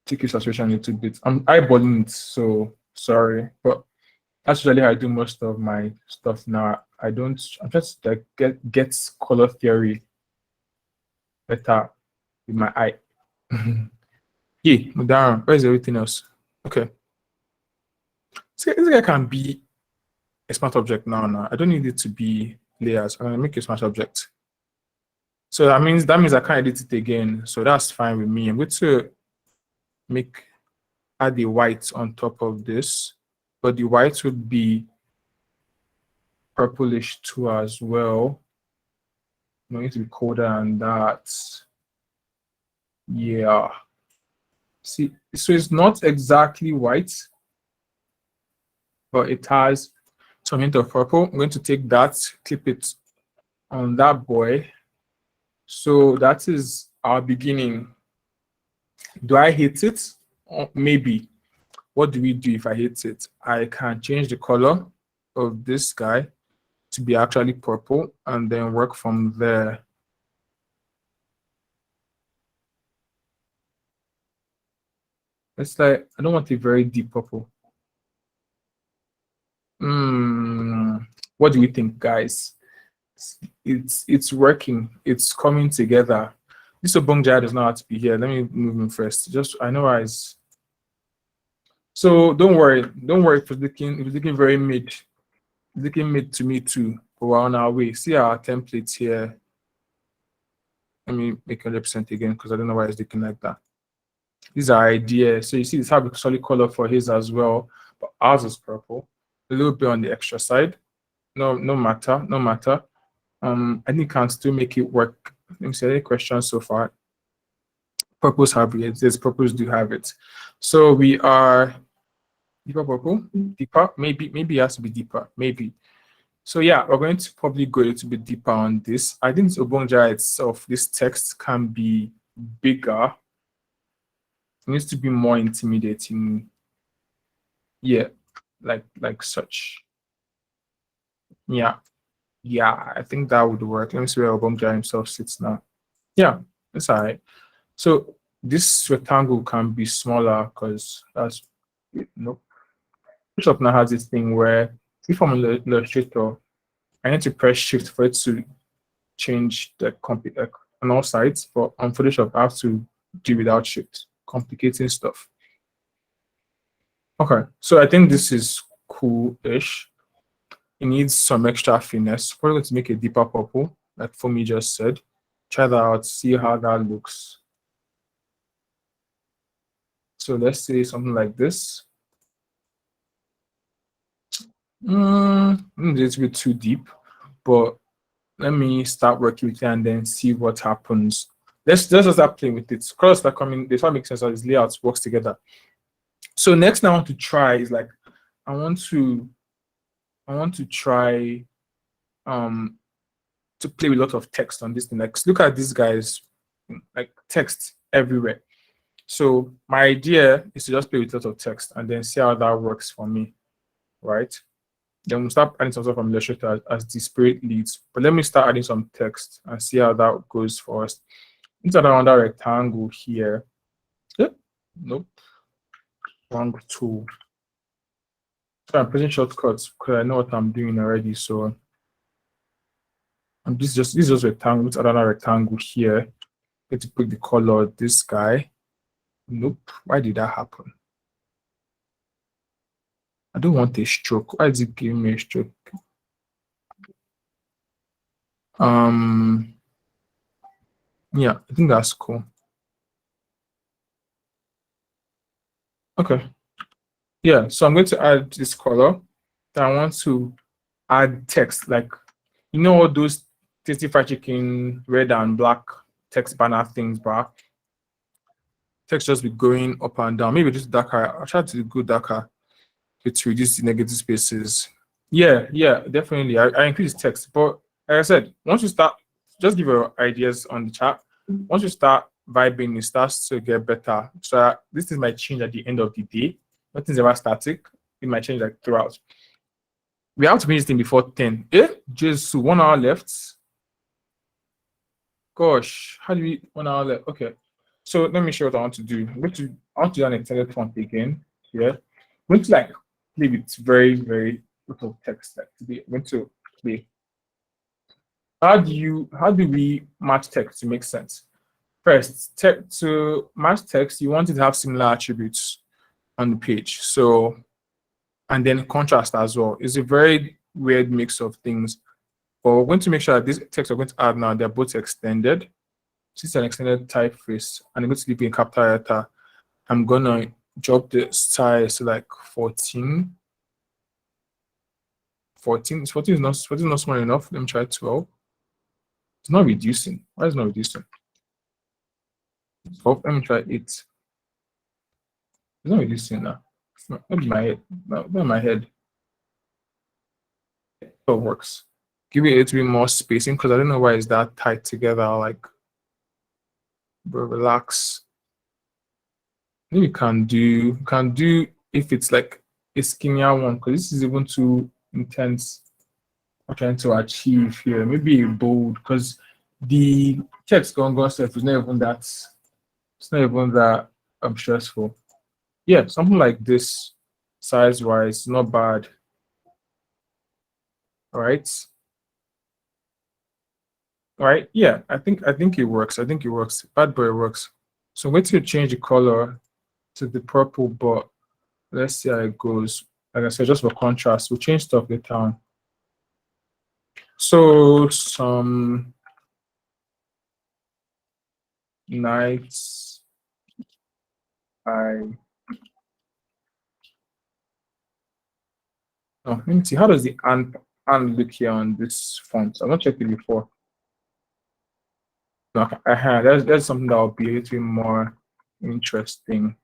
A: Take your saturation a little bit. I'm eyeballing it, so sorry, but that's usually how I do most of my stuff now. I'm just like get color theory better with my eye. Yeah, Darren, where's everything else? Okay. This guy can be a smart object now. I don't need it to be layers. I'm gonna make a smart object. So that means I can't edit it again. So that's fine with me. I'm going to add the white on top of this, but the white would be purplish too as well. I'm going to be colder than that. Yeah. See, so it's not exactly white, but it has some hint of purple. I'm going to take that, clip it on that boy. So that is our beginning. Do I hate it? Maybe. What do we do if I hate it? I can change the color of this guy to be actually purple and then work from there. It's like, I don't want a very deep purple. What do we think, guys? It's working. It's coming together. This Obongjai does not have to be here. Let me move him first. Just I know eyes. So don't worry if it's looking very mid. It's looking mid to me too. But we're on our way. See our templates here. Let me make 100% again because I don't know why it's looking like that. These are ideas. So you see, this have a solid color for his as well, but ours is purple. A little bit on the extra side. No matter. I think you can still make it work. Let me see any questions so far. Purples have it. Yes, purples do have it. So we are deeper purple, deeper. Maybe it has to be deeper. Maybe. So yeah, we're going to probably go a little bit deeper on this. I think Obongjai itself, this text can be bigger. It needs to be more intimidating. Yeah, like such. Yeah, I think that would work. Let me see where Obongjai himself sits now. Yeah, that's all right. So this rectangle can be smaller because that's nope. Photoshop now has this thing where if I'm an illustrator, I need to press shift for it to change the on all sides, but on Photoshop I have to do without shift, complicating stuff. Okay, so I think this is cool-ish. It needs some extra finesse. We're going to make a deeper purple, like Fumi just said. Try that out, see how that looks. So let's say something like this. A little bit too deep, but let me start working with it and then see what happens. Let's just start playing with it. Colors start coming, this one makes sense as layouts works together. So next thing I want to try is like I want to try to play with a lot of text on this thing. Like look at these guys, like text everywhere. So my idea is to just play with a lot of text and then see how that works for me, right? Then we'll start adding some stuff from Illustrator as the spirit leads. But let me start adding some text and see how that goes for us. Let's add another rectangle here. Yep. Nope. Wrong tool. So I'm pressing shortcuts because I know what I'm doing already. So this is just rectangle. Let's add another rectangle here. Get to pick the color of this guy. Nope. Why did that happen? I don't want a stroke. Why is it giving me a stroke? Yeah, I think that's cool. Okay. Yeah, so I'm going to add this color. Then I want to add text, like all those tasty fried chicken red and black text banner things, but text just be going up and down. Maybe just darker. I'll try to go darker to reduce the negative spaces. Yeah, definitely. I increase text, but like I said, once you start, just give your ideas on the chat. Once you start vibing, it starts to get better. So this is might change at the end of the day. Nothing's ever static. It might change like throughout. We have to finish this thing before 10. Just 1 hour left. Gosh, how do we 1 hour left? Okay. So let me show what I want to do. I want to do an extended font again. Yeah. I'm going to like play with very, very little text. Like to be I'm going to play. How do we match text to make sense? First, to match text, you want it to have similar attributes on the page. So, and then contrast as well. It's a very weird mix of things. But we're going to make sure that this text we're going to add now, they're both extended. Since it's an extended typeface, and I'm going to keep in capital letter, I'm gonna drop the size to like 14. 14 is not small enough. Let me try 12. It's not reducing. Why is it not reducing? 12. Let me try 8. It's not reducing now. Maybe my head. No, not my head. It works. Give it a little bit more spacing because I don't know why it's that tight together. Like, bro, relax. Maybe you can do if it's like a skinnier one because this is even too intense. I'm trying to achieve here. Maybe a bold because the text going stuff is not even that. It's not even that stressful. Yeah, something like this, size wise, not bad. All right. All right. Yeah, I think it works. I think it works. Bad boy works. So I'm going to change the color to the purple, but let's see how it goes. Like I said, just for contrast, we'll change stuff later on. So some nights I let me see. How does the and look here on this font? I've not checked it before. No, that's something that will be a little more interesting.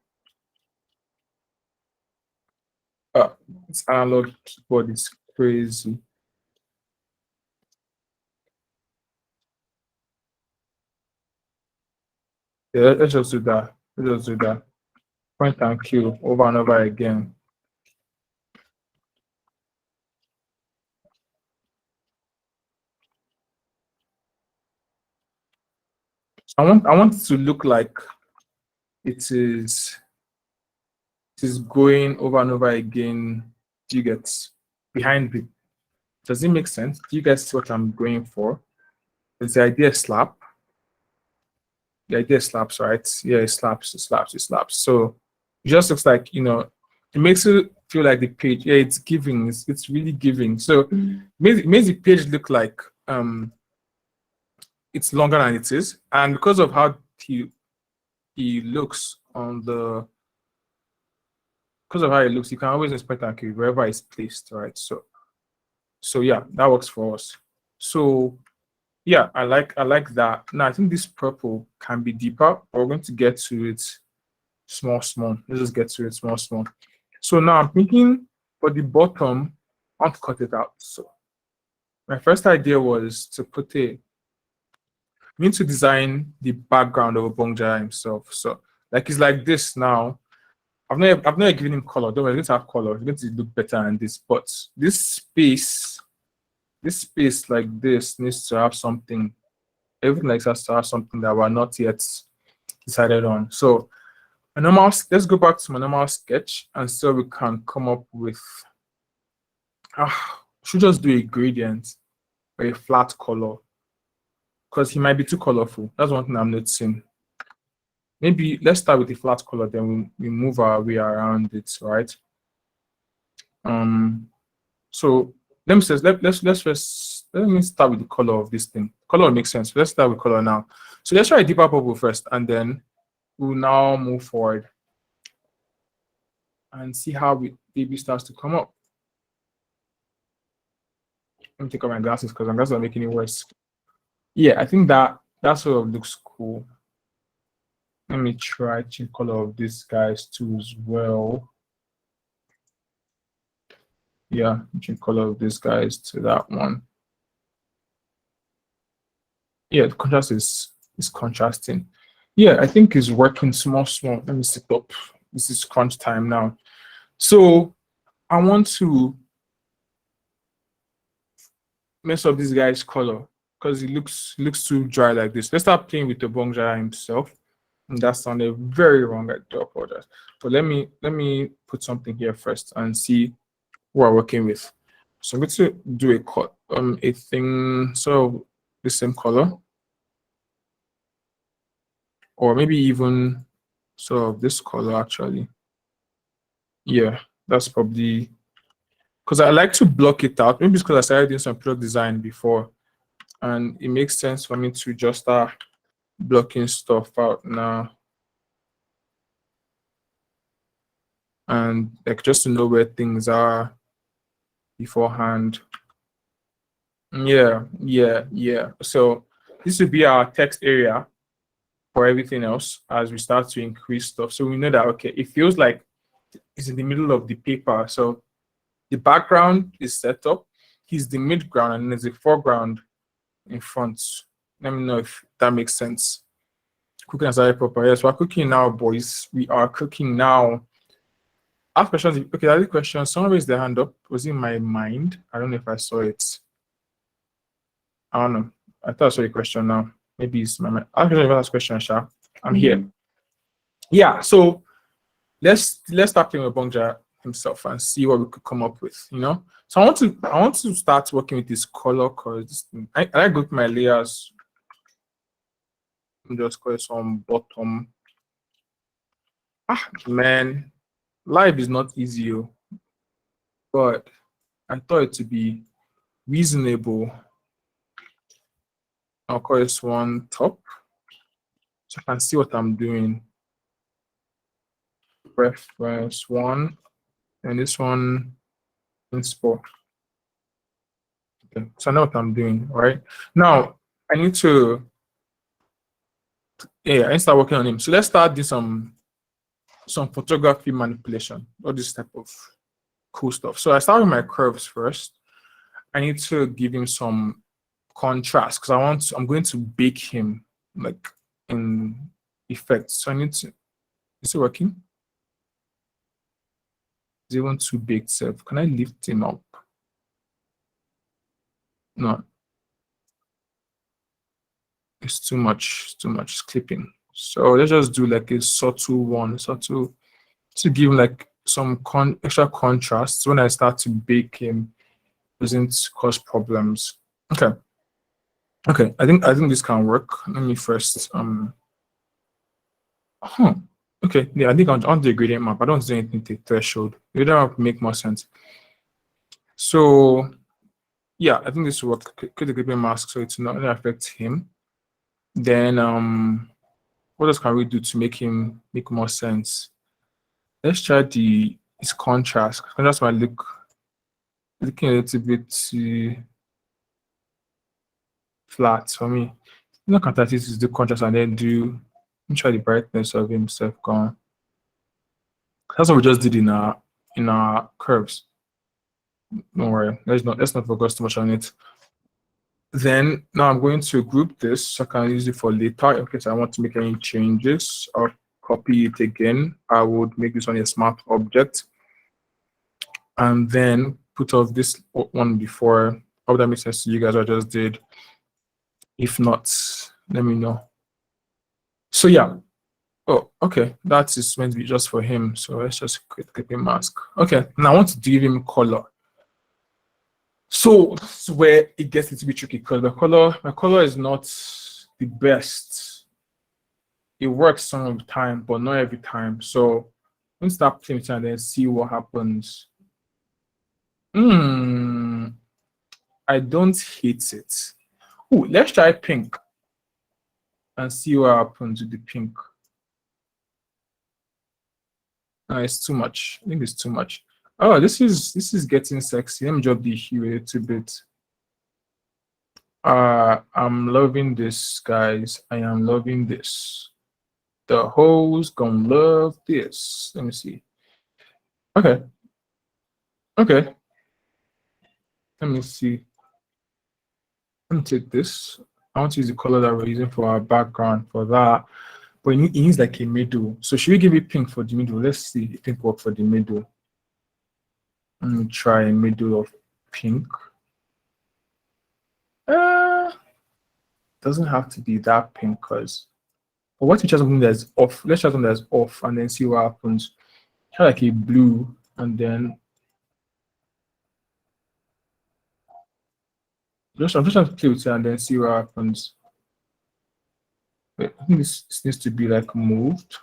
A: This analog keyboard is crazy. Yeah, let's just do that. Let's just do that. Point and kill over and over again. I want it to look like it is going over and over again. Do you get behind it? Does it make sense? Do you guys see what I'm going for? Is the idea slap? The idea slaps, right? Yeah, it slaps, it slaps, it slaps. So it just looks like, it makes it feel like the page, yeah, it's giving, it's really giving. So it makes the page look like it's longer than it is. And because of how he looks on the, because of how it looks, you can always expect that wherever it's placed, right? So yeah, that works for us. So yeah, I like that. Now I think this purple can be deeper, but we're going to get to it small. Let's just get to it small. So now I'm thinking for the bottom, I want to cut it out. So my first idea was to need to design the background of Obongja himself. So like it's like this now. I've never given him color. Don't worry, it's going to have color. It's going to look better than this. But this space like this needs to have something. Everything like that has to have something that we're not yet decided on. So let's go back to my normal sketch and so we can come up with should just do a gradient or a flat color because he might be too colorful. That's one thing I'm noticing. Maybe let's start with the flat color, then we move our way around it, right? So let's first let me start with the color of this thing. Color makes sense. Let's start with color now. So let's try a deeper purple first, and then we'll now move forward and see how baby starts to come up. Let me take off my glasses because my glasses are making it worse. Yeah, I think that sort of looks cool. Let me try to color of these guys too as well. Yeah, change color of these guys to that one. Yeah, the contrast is contrasting. Yeah, I think it's working small. Let me sit up. This is crunch time now. So I want to mess up this guy's color because it looks too dry like this. Let's start playing with the Bongjara himself. And that sounded very wrong. I do apologize. But let me put something here first and see what we're working with. So I'm going to do a thing so the same color, or maybe even sort of this color actually. Yeah, that's probably because I like to block it out. Maybe it's because I started doing some product design before, and it makes sense for me to just start blocking stuff out now. And like just to know where things are beforehand. Yeah. So this would be our text area for everything else as we start to increase stuff. So we know that, okay, it feels like it's in the middle of the paper. So the background is set up, he's the midground, and there's a foreground in front. Let me know if that makes sense. Cooking as I proper. Yes, we're cooking now, boys. We are cooking now. Ask questions. Okay, that's the question. Someone raised their hand up. Was it in my mind? I don't know if I saw it. I don't know. I thought I saw a question now. Maybe it's my mind. Ask question, Sha. I'm here. Yeah, so let's start playing with Bongja himself and see what we could come up with, you know. So I want to start working with this color because I like go to my layers. Just call it some bottom. Man, life is not easy, but I thought it to be reasonable. I'll call this one top, so I can see what I'm doing. Reference one, and this one inspo. Okay, so I know what I'm doing, right? Now I need to I need to start working on him. So let's start doing some photography manipulation, all this type of cool stuff. So I start with my curves first. I need to give him some contrast because I'm going to bake him like in effects. So I need to, is it working? Is it even too big self? Can I lift him up? No. It's too much, it's clipping. So let's just do like a subtle one, subtle to give him like some extra contrast. So when I start to bake him, it doesn't cause problems. Okay. Okay, I think this can work. Let me first okay, yeah, I think on the gradient map, I don't do anything to threshold. The gradient map make more sense. So yeah, I think this will work. Create the gradient mask so it's not going to affect him. Then what else can we do to make him make more sense? Let's try his contrast. Contrast might looking a little bit too flat for me. You know, contrast is the contrast and then let me try the brightness of himself gone. That's what we just did in our curves. Don't worry, let's not focus too much on it. Then now I'm going to group this so I can use it for later in case I want to make any changes. I'll copy it again. I would make this one a smart object and then put off this one before. Hope that makes sense to you guys what I just did. If not, let me know. So yeah. Oh, okay. That is meant to be just for him. So let's just click a mask. Okay. Now I want to give him color. So this is where it gets a little bit tricky because my color is not the best. It works some of the time, but not every time. So let's start playing with it and then see what happens. I don't hate it. Ooh, let's try pink and see what happens with the pink. No, it's too much. I think it's too much. Oh, this is getting sexy. Let me drop the hue a little bit. I'm loving this, guys. I am loving this. The hoes gonna love this. Let me see. Okay. Okay. Let me see. Let me take this. I want to use the color that we're using for our background for that. But it needs like a middle. So should we give it pink for the middle? Let's see if pink work for the middle. Let me try a middle of pink. Doesn't have to be that pink because what if we try something that's off? Let's try something that's off and then see what happens. Try like a blue and then I'm just trying to play with it and then see what happens. Wait, I think this needs to be like moved.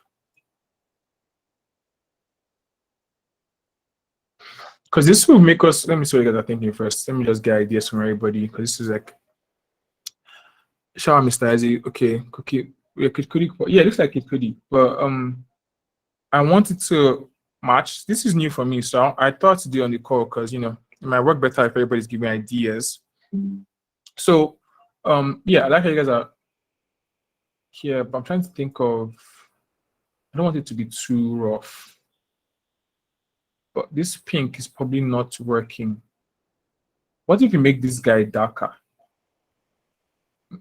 A: Because this will make us, let me see what you guys are thinking first. Let me just get ideas from everybody because this is like shower Mr. Izzy. Okay, cookie. Yeah, yeah, it looks like it could. But I wanted to match. This is new for me, so I thought to do on the call because it might work better if everybody's giving ideas. So yeah, I like how you guys are here, but I'm trying to think of, I don't want it to be too rough. But this pink is probably not working. What if you make this guy darker?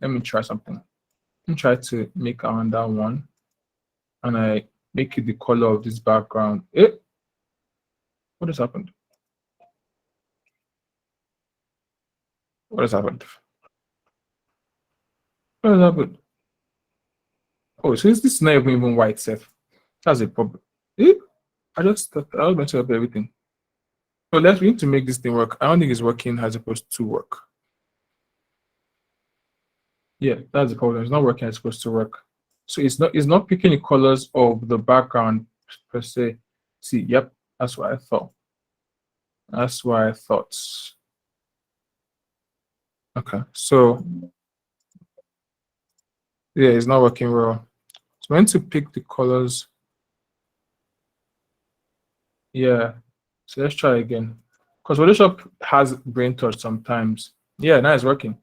A: Let me try something. Let me try to make around that one. And I make it the color of this background. What has happened? What has happened? What has happened? Oh, so this is not even white, Seth. That's a problem. I was meant to have everything. So we need to make this thing work. I don't think it's working as opposed to work. Yeah, that's the problem. It's not working as it's supposed to work. So it's not picking the colors of the background per se. See, yep, that's what I thought. That's what I thought. Okay, so yeah, it's not working well. So I'm going to pick the colors. Yeah. So let's try again. Because Photoshop has brain touch sometimes. Yeah, now it's working.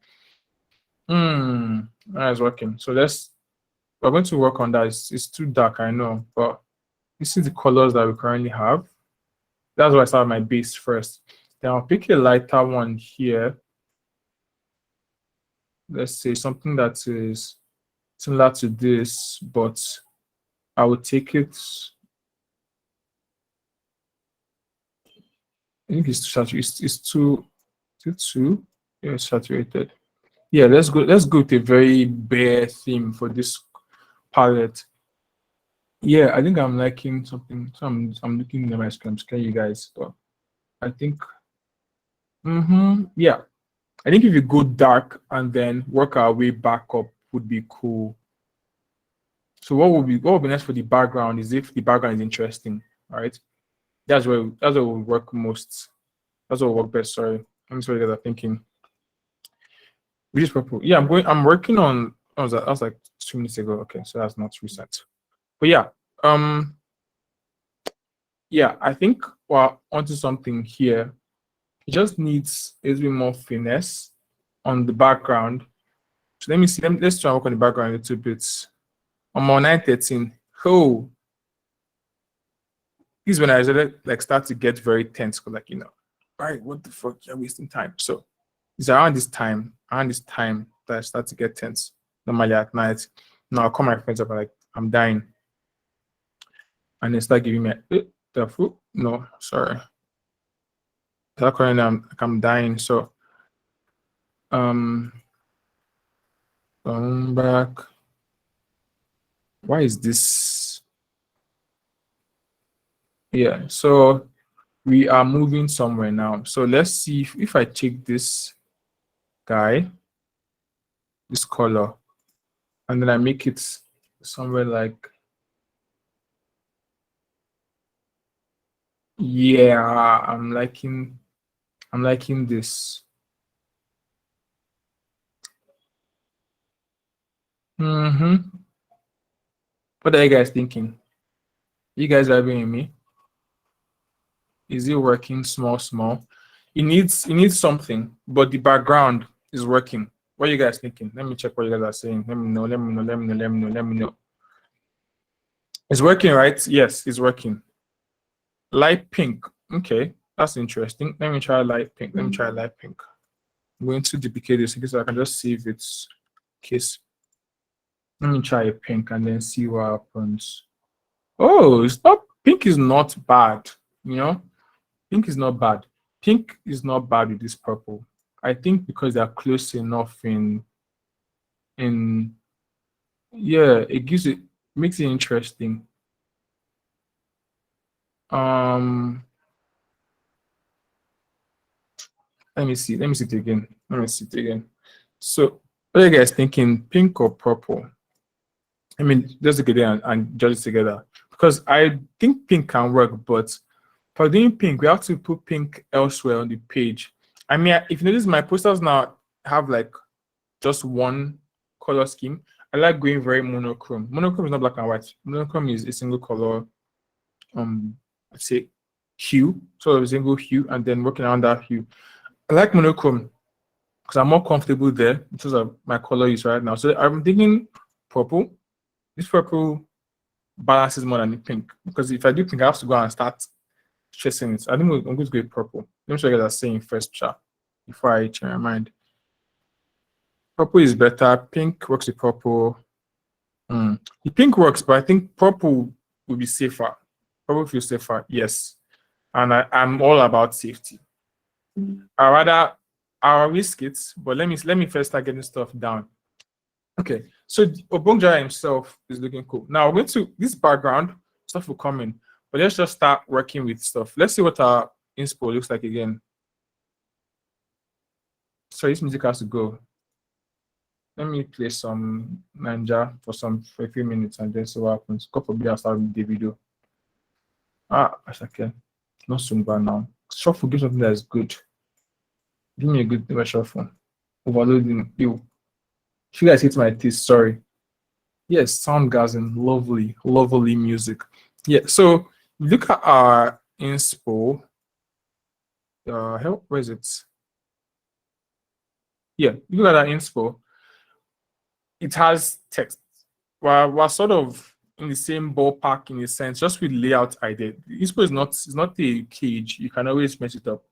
A: Now it's working. So we're going to work on that. It's too dark, I know, but this is the colors that we currently have. That's why I start my base first. Then I'll pick a lighter one here. Let's say something that is similar to this, but I will take it. I think it's too saturated. It's too. Yeah, it's saturated. Yeah, let's go with a very bare theme for this palette. Yeah, I think I'm liking something. So I'm looking at my screen, scare you guys, but I think yeah. I think if you go dark and then work our way back up would be cool. So what will be nice for the background is if the background is interesting, all right? That's what will work most. That's what will work best. Sorry. I'm sorry that I'm thinking. Which is purple. Yeah, I'm working on that was like 2 minutes ago. Okay, so that's not recent. But yeah, yeah, I think we're onto something here. It just needs a little bit more finesse on the background. So let me see. Let's try and work on the background a little bit. I'm on 913. Oh, this is when I started start to get very tense because right, what the fuck? You're wasting time. So it's around this time that I start to get tense. Normally at night. Now I'll call my friends up and I'm dying. And they start giving me the food. No, sorry. They're calling I'm dying. So going back. Why is this? Yeah, so we are moving somewhere now. So let's see if I take this guy, this color, and then I make it somewhere like, yeah, I'm liking this. What are you guys thinking? You guys are being me? Is it working small? It needs something, but the background is working. What are you guys thinking? Let me check what you guys are saying. Let me know. It's working, right? Yes, it's working. Light pink. Okay, that's interesting. Let me try light pink. I'm going to duplicate this so I can just see if it's case. Let me try a pink and then see what happens. Oh, it's not pink is not bad, you know. Pink is not bad. Pink is not bad with this purple. I think because they're close enough in yeah, it makes it interesting. Let me see it again. So what are you guys thinking, pink or purple? I mean, just look at it and judge it together. Because I think pink can work, but for doing pink, we have to put pink elsewhere on the page. I mean, if you notice, my posters now have like just one color scheme. I like going very monochrome. Monochrome is not black and white. Monochrome is a single color, let's say hue, sort of a single hue, and then working around that hue. I like monochrome because I'm more comfortable there in terms of my color use right now. So I'm thinking purple. This purple balances more than the pink because if I do pink, I have to go and start chasing it. I think I'm going to go with purple. Let me show you guys are saying first chat before I change my mind. Purple is better. Pink works with purple. The pink works, but I think purple will be safer. Purple feels safer, yes. And I'm all about safety. I'll risk it, but let me first start getting stuff down. Okay, so Obongja himself is looking cool. Now we're going to this background, stuff will come in, but let's just start working with stuff. Let's see what our inspo looks like again. So this music has to go. Let me play some Ninja for a few minutes and then see what happens. Couple of I'll start with the video. Okay. Not Zumba now. Shuffle, give something that is good. Give me a good shuffle. Overloading. You guys hit my taste, sorry. Yes, Soundgasm, lovely music. Yeah, so look at our inspo. Where is it? Yeah, look at our inspo. It has text. We're sort of in the same ballpark in a sense, just with layout idea. The inspo is not a cage. You can always mess it up.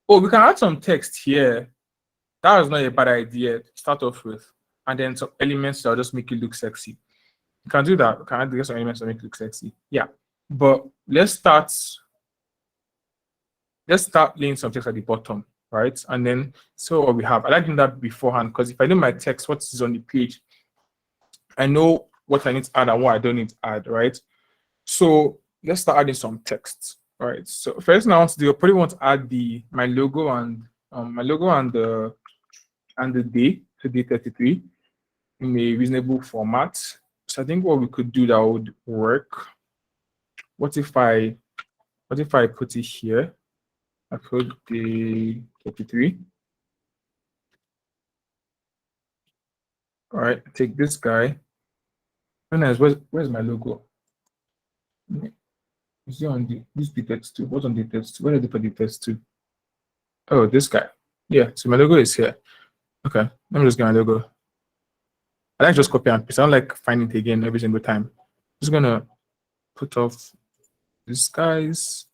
A: Oh, we can add some text here. That was not a bad idea to start off with. And then some elements that'll just make it look sexy. You can do that. You can add some elements that make it look sexy. Yeah. But let's start laying some text at the bottom, right? And then so what we have. I like doing that beforehand because if I know my text, what is on the page, I know what I need to add and what I don't need to add, right? So let's start adding some text. All right. So first thing I want to do, I probably want to add my logo and the day, so day 33, in a reasonable format. So I think what we could do that would work. What if I put it here? I put the 33. All right, take this guy. Very nice. Where's my logo? Is it on this the text too? What's on the text? Where did they put the text to? Oh, this guy. Yeah, so my logo is here. Okay, let me just get my logo. I like just copy and paste. I don't like finding it again every single time. Just gonna put off these guys.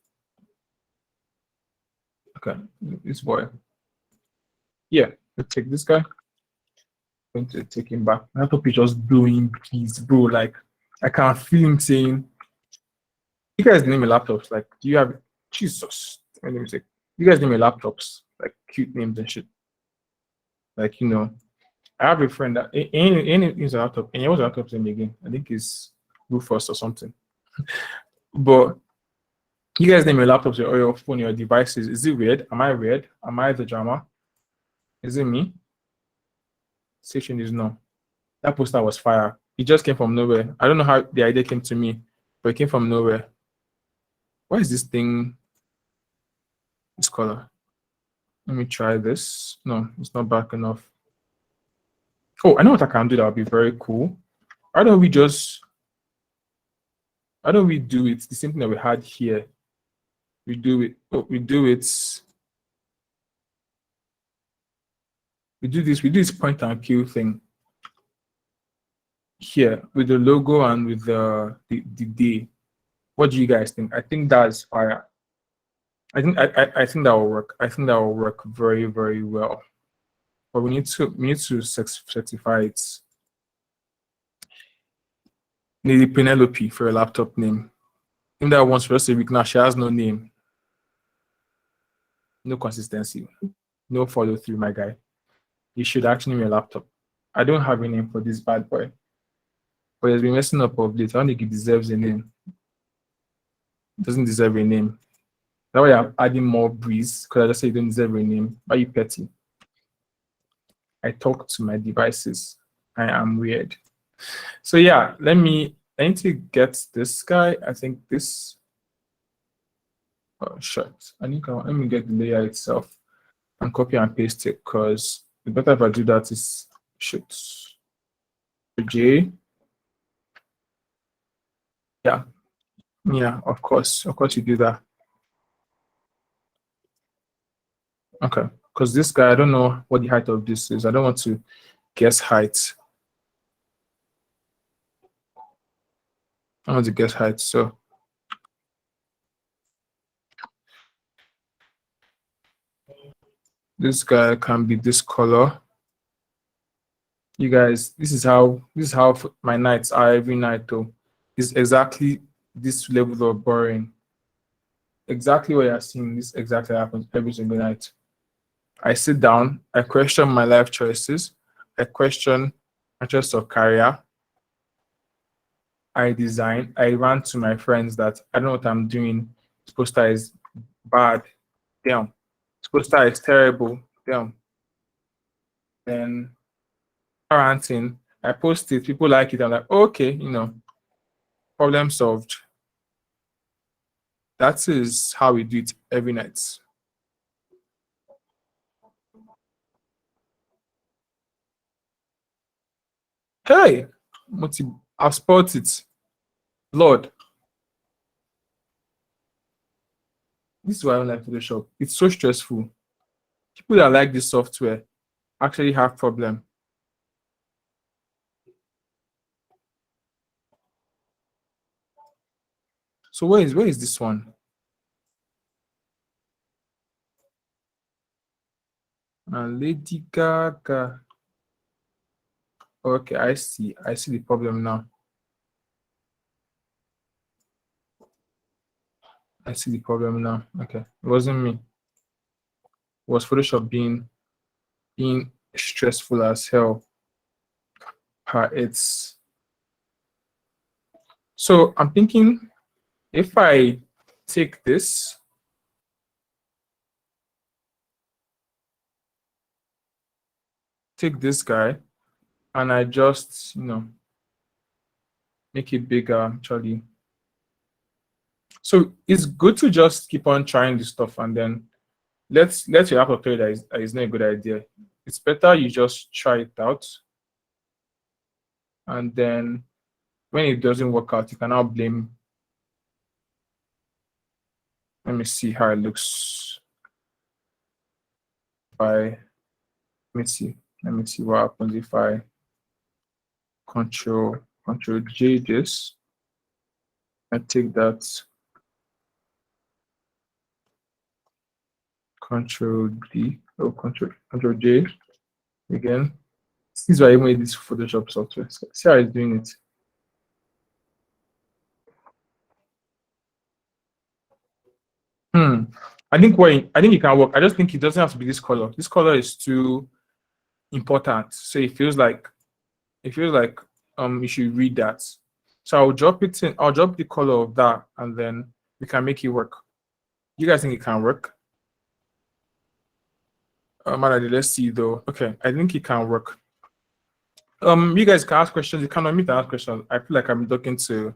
A: Okay, this boy. Yeah, let's take this guy. Going to take him back. My laptop is just blowing, please, bro. Like, I can feel him saying, you guys name your laptops. Like, do you have Jesus? Let me say, you guys name your laptops, like cute names and shit. Like, I have a friend that any is a laptop, and what's a laptop's name again? I think it's Rufus or something. But you guys name your laptops or your phone, your devices. Is it weird? Am I weird? Am I the drama? Is it me? Station is no. That poster was fire. It just came from nowhere. I don't know how the idea came to me, but it came from nowhere. Why is this thing this color? Let me try this. No, it's not dark enough. Oh, I know what I can do that would be very cool. Why don't we do it the same thing that we had here? We do it. Oh, we do it. We do this point and kill thing here with the logo and with the day. What do you guys think? I think that's fire. I think that will work. I think that will work very, very well. But we need to certify it. Need the Penelope for a laptop name. In that once for us a week now, she has no name, no consistency, no follow through, my guy. You should actually name a laptop. I don't have a name for this bad boy, but he's been messing up of late. I don't think he deserves a name. Doesn't deserve a name. That way I'm adding more breeze because I just say you don't deserve a name. Why are you petty? I talk to my devices. I am weird. So yeah, I need to get this guy. I think this shit. Let me get the layer itself and copy and paste it because the better if I do that is shit. J. Yeah. Yeah, of course. Of course you do that. Okay. Because this guy, I don't know what the height of this is. I don't want to guess height. I want to guess height. So this guy can be this color. You guys, this is how my nights are every night though. It's exactly this level of boring. Exactly what you're seeing, this exactly happens every single night. I sit down, I question my life choices, I question my choice of career, I design, I rant to my friends that I don't know what I'm doing. This poster is bad, damn. This poster is terrible, damn. Then ranting, I post it, people like it, I'm like, okay, problem solved. That is how we do it every night. Hey, I've spotted it. Lord, this is why I don't like Photoshop. It's so stressful. People that like this software actually have problem. So where is this one? Lady Gaga. Okay, I see. I see the problem now. I see the problem now. Okay, it wasn't me. It was Photoshop being stressful as hell. It's so I'm thinking if I take this, guy, and I just make it bigger actually. So it's good to just keep on trying this stuff and then let your app tell you that is not a good idea. It's better you just try it out, and then when it doesn't work out, you can now blame. Let me see how it looks. Let me see. Let me see what happens if I control J this. I take that. Control D. Oh, control J again. This is why I made this Photoshop software. So see how it's doing it. I think it can work. I just think it doesn't have to be this color. This color is too important. So it feels like you should read that. So I'll drop it in. I'll drop the color of that, and then we can make it work. You guys think it can work? Let's see though. Okay, I think it can work. You guys can ask questions. You can unmute and ask questions. I feel like I'm talking to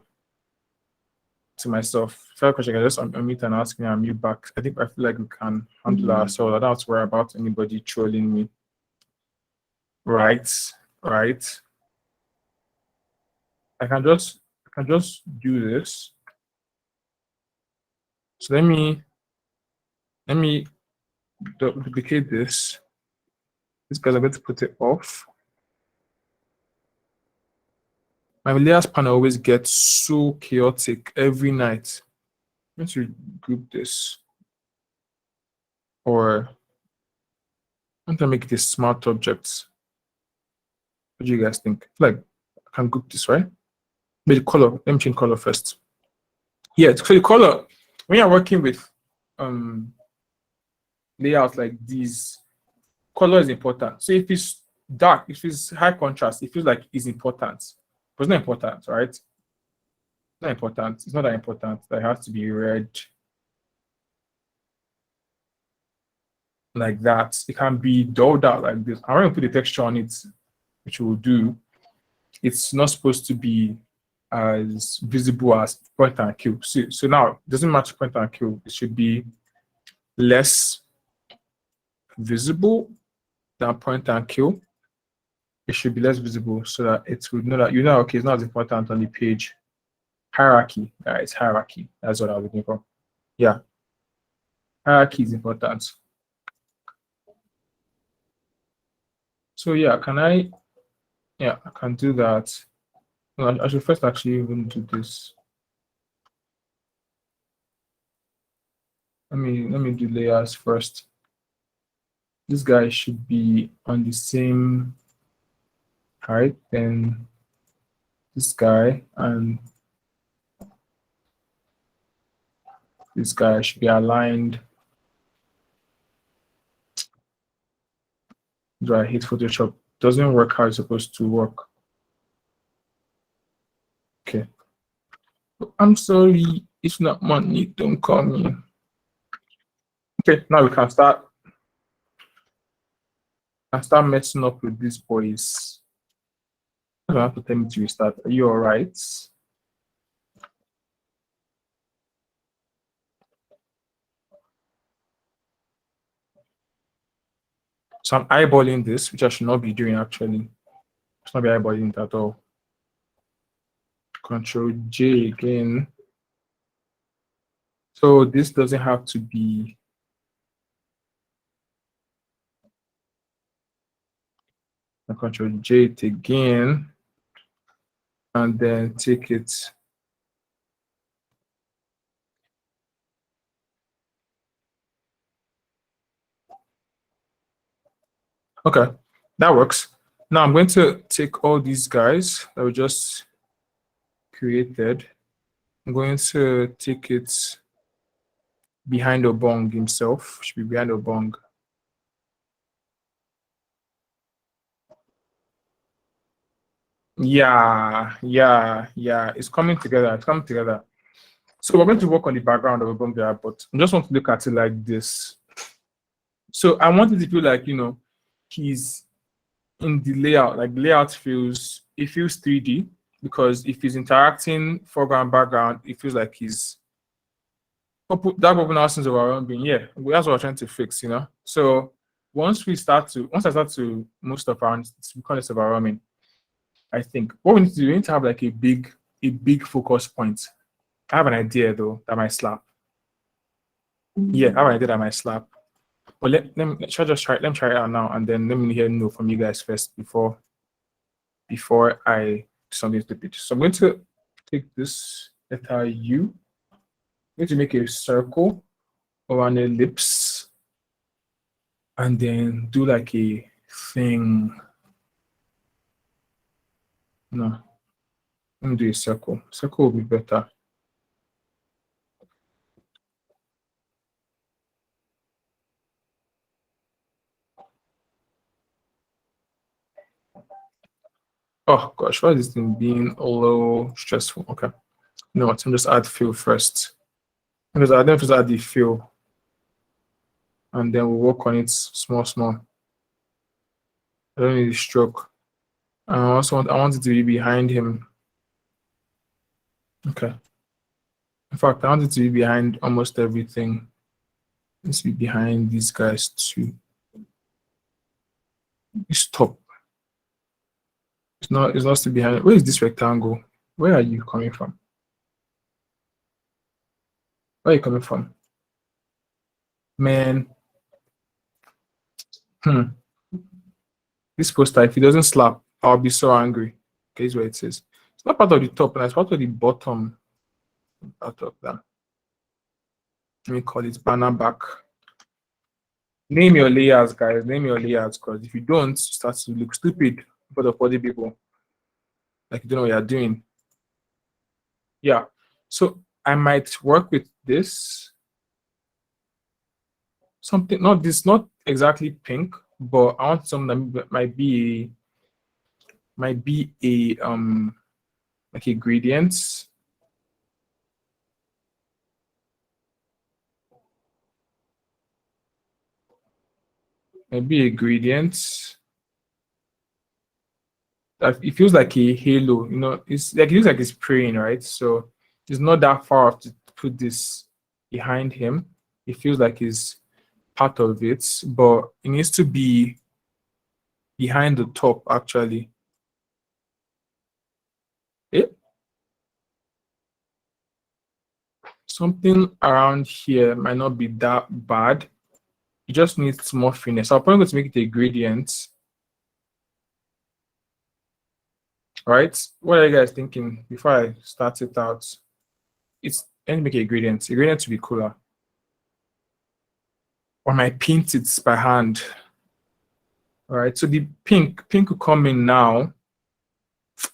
A: myself. If I have a question, I can just unmute and ask me and mute back. I feel like we can handle ourselves. I don't have to worry about anybody trolling me. Right. I can just do this. So let me duplicate this. This guys are going to put it off. My layers panel always gets so chaotic every night. I'm going to group this. Or I'm going to make it a smart object. What do you guys think? I feel like I can group this, right? Maybe color. Let me change color first. Yeah, so the color, when you're working with layouts like these, color is important. So if it's dark, if it's high contrast, it feels like it's important. But it's not important, right? It's not important. It's not that important that it has to be red like that. It can be dulled out like this. I'm going to put the texture on it, which we'll do. It's not supposed to be as visible as point and kill. So now, it doesn't match point and kill. It should be less visible than point and kill. It should be less visible so that it would know that, okay, it's not as important on the page. Hierarchy, guys, hierarchy. That's what I was looking for. Yeah, hierarchy is important. So yeah, I can do that. No, I should first actually even do this. Let me do layers first. This guy should be on the same height, then this guy and this guy should be aligned. Do I hate Photoshop? Doesn't work how it's supposed to work. Okay. I'm sorry, it's not money, don't call me. Okay, now we can start messing up with these boys. You don't have to tell me to restart. Are you all right? So I'm eyeballing this, which I should not be doing actually. I should not be eyeballing it at all. Control J again. So this doesn't have to be. Control J it again, and then take it. Okay, that works. Now I'm going to take all these guys that we just created. I'm going to take it behind Obong himself. Should be behind Obong. Yeah. It's coming together. It's coming together. So we're going to work on the background of Obong there, but I just want to look at it like this. So I want it to feel like, he's in the layout, like layout feels 3D because if he's interacting foreground, background, it feels like he's that open absence of our own being. Yeah, that's what we're trying to fix, So once I start to move stuff around, it's become less of a roaming. I think what we need to do, we need to have like a big focus point. I have an idea though that might slap. Yeah, I have an idea that might slap. But let me try it out now, and then let me hear no from you guys first before I do something stupid. So I'm going to take this letter U. I'm going to make a circle or an ellipse, and then do like a thing. No, let me do a circle. Circle will be better. Oh gosh, why is this thing being a little stressful? Okay. You know what? I'm just add fill first. Because I don't just add the fill, and then we'll work on it small. I don't need the stroke. I want it to be behind him. Okay. In fact, I want it to be behind almost everything. Let's be behind these guys too. Stop. It's not still behind. Where is this rectangle? Where are you coming from? Where are you coming from? Man. This poster, if it doesn't slap, I'll be so angry. Okay, is what it says. It's not part of the top, and it's part of the bottom. Out of that. Let me call it banner back. Name your layers, guys. Name your layers, because if you don't, you start to look stupid for the 40 people. Like you don't know what you're doing. Yeah. So I might work with this. Something not this, not exactly pink, but I want something that might be a like a gradient. Maybe a gradient. That it feels like a halo, you know, it's like it looks like it's praying, right? So it's not that far off to put this behind him. It feels like it's part of it, but it needs to be behind the top actually. Eh? Something around here might not be that bad. It just needs more finesse. So I'm probably going to make it a gradient. Right? What are you guys thinking before I start it out? It's let me make a gradient. A gradient to be cooler. Or I paint it by hand. All right. So the pink will come in now.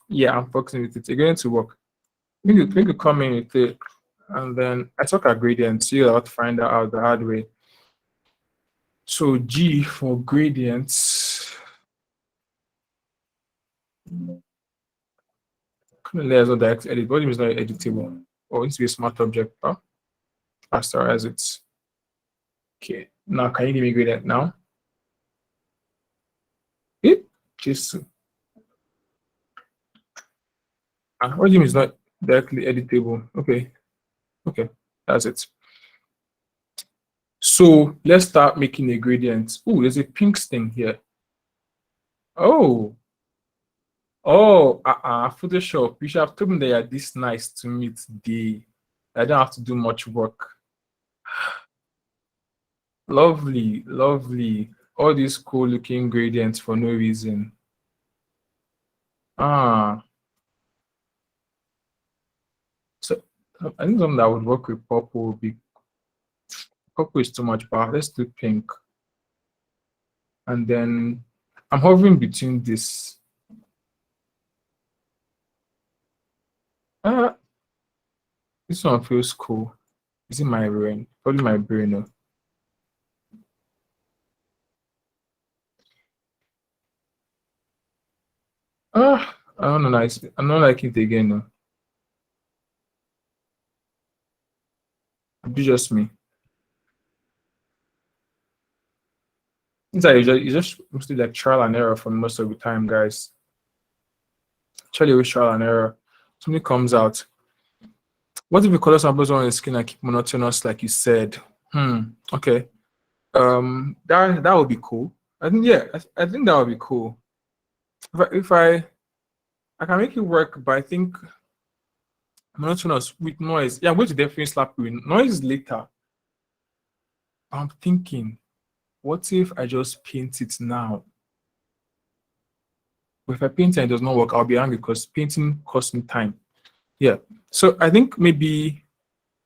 A: Yeah, I'm focusing with it. A gradient to work. Pink will come in with it. And then I took a gradient. So you'll have to find that out the hard way. So G for gradients. Kind of layers of direct edit. Volume is not editable. Oh, it needs to be a smart object. Huh? Rasterize it. Okay. Now can you give me a gradient now? Just volume is not directly editable. Okay, that's it. So let's start making a gradient. Oh, there's a pink stain here. Oh, Photoshop. You should have told me that you're this nice to me today. I don't have to do much work. Lovely, lovely. All these cool looking gradients for no reason. So I think something that would work with purple would be purple is too much power. Let's do pink. And then I'm hovering between this. This one feels cool. Is it my brain? Probably my brain. No. I don't know. Nice. I'm not like it again. No. It's just me. It's just mostly like trial and error for most of the time, guys. Actually, always trial and error. Something comes out. What if the color samples on the skin and keep monotonous, like you said? Okay. That would be cool. I think I think that would be cool. If I can make it work, but I think monotonous with noise. Yeah, I'm going to definitely slap you with noise later. I'm thinking, what if I just paint it now? But if I paint and it does not work, I'll be angry because painting costs me time. Yeah. So I think maybe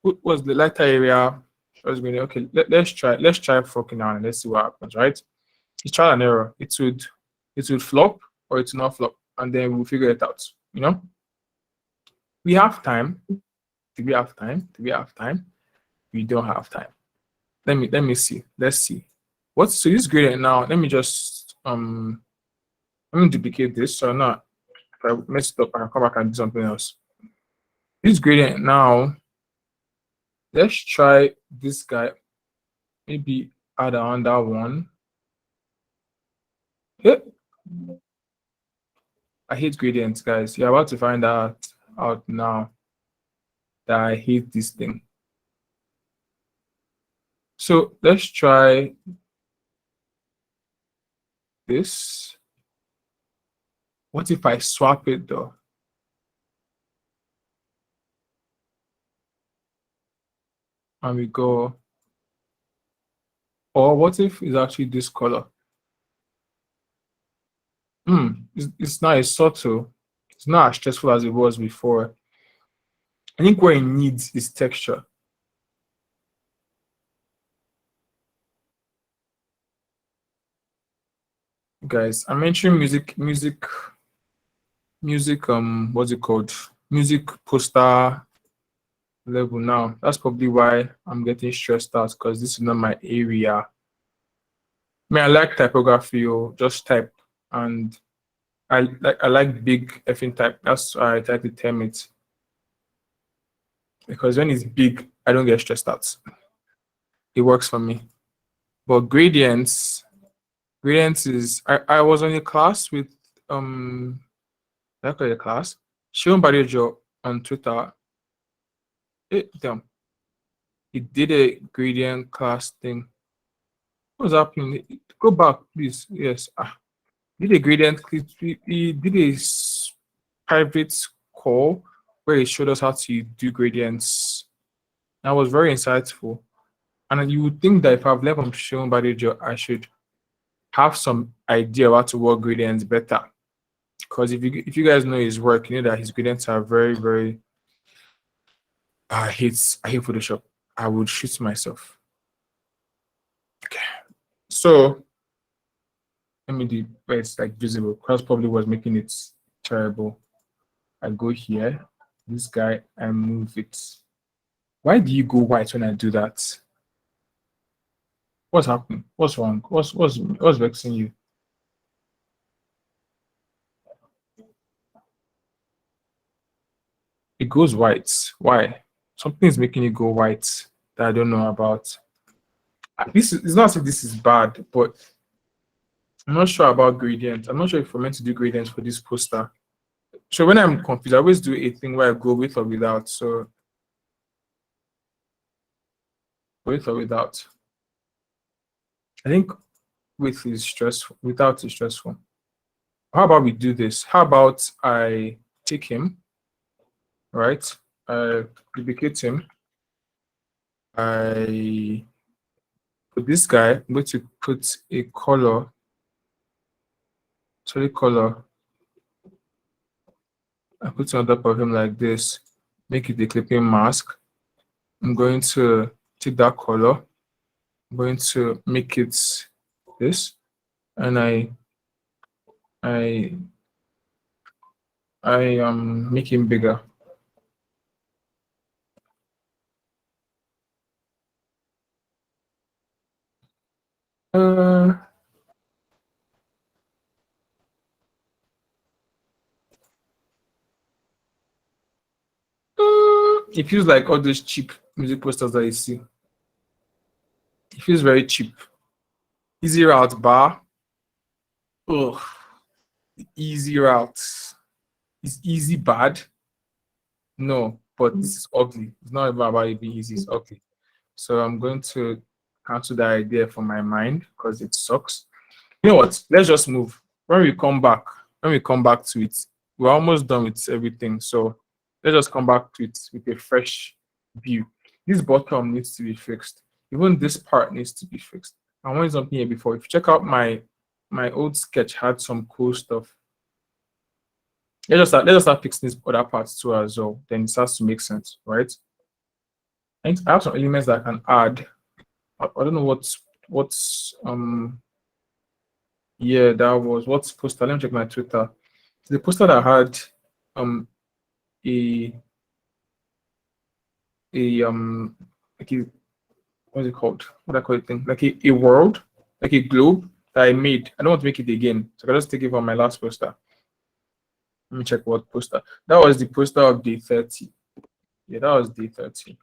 A: what was the lighter area? I was going, okay, let's try fucking now and let's see what happens, right? It's trial and error. It would flop or it will not flop, and then we'll figure it out. You know? We have time. Do we have time? Do we have time? We don't have time. Let me see. Let's see. So this gradient now? Let me just let me duplicate this. So now if I mess it up, I can come back and do something else. This gradient now. Let's try this guy. Maybe add another one. Yeah. I hate gradients, guys. You're about to find out now that I hate this thing. So let's try this. What if I swap it though? And we go, or what if it's actually this color? it's not as subtle. It's not as stressful as it was before. I think what it needs is texture. Guys, I'm mentioning music, what's it called? Music poster level now. That's probably why I'm getting stressed out because this is not my area. I mean, I like typography or just type, and I like big effing type. That's why I try to term it. Because when it's big, I don't get stressed out. It works for me. But gradients is I was on a class with I call it a class. Shion Badejo on Twitter. Damn. He did a gradient class thing. What's happening? Go back, please. Yes. Did a gradient clip. He did a private call where he showed us how to do gradients. That was very insightful. And you would think that if I've learned from Shion Badejo, I should have some idea how to work gradients better. Because if you guys know his work, you know that his gradients are very, very I hate Photoshop. I would shoot myself. Okay. So let me do where it's like visible. Cross probably was making it terrible. I go here, this guy, and move it. Why do you go white when I do that? What's happening? What's wrong? What's vexing you? It goes white. Why? Something is making it go white that I don't know about. This is it's not that this is bad, but I'm not sure about gradients. I'm not sure if we're meant to do gradients for this poster. So when I'm confused, I always do a thing where I go with or without. So with or without. I think with is stressful, without is stressful. How about we do this? How about I take him, right? Duplicate him. I put this guy, I'm going to put a color, solid color. I put it on top of him like this, make it a clipping mask. I'm going to take that color, I'm going to make it this, and I make him bigger. Uh, it feels like all those cheap music posters that you see. It feels very cheap. Easy route bar. Oh, easy route. Is easy bad? No, but this is ugly. It's not even about it being easy, it's ugly. So I'm going to cancel that idea from my mind because it sucks. You know what? Let's just move. When we come back to it, we're almost done with everything. So let's just come back to it with a fresh view. This bottom needs to be fixed. Even this part needs to be fixed. I wanted something here before. If you check out my old sketch had some cool stuff. Let's just start fixing these other parts too as well. Then it starts to make sense, right? I have some elements that I can add. I don't know what's yeah, that was what's poster. Let me check my Twitter. The poster that had um a like a what's it called? What I call it thing? Like a world, like a globe that I made. I don't want to make it again. So I can just take it from my last poster. Let me check what poster. That was the poster of day 30. Yeah, that was day 30.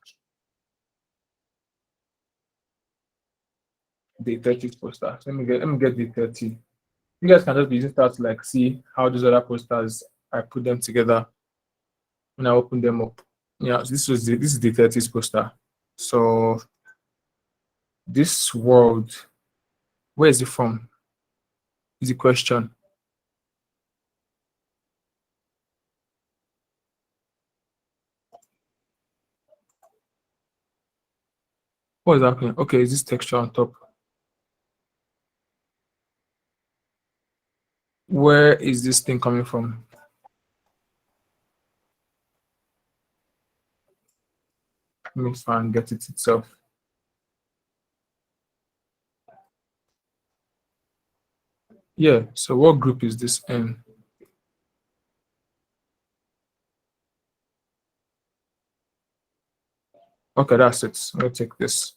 A: Day 30 poster. So let me get day 30. You guys can just be using that to like see how those other posters I put them together when I open them up. Yeah, so this is the 30th poster. So this world, where is it from? Is the question. What is happening? Okay, is this texture on top? where is this thing coming from? Let me try and get it itself. Yeah, so what group is this in? Okay, that's it. I'm gonna take this.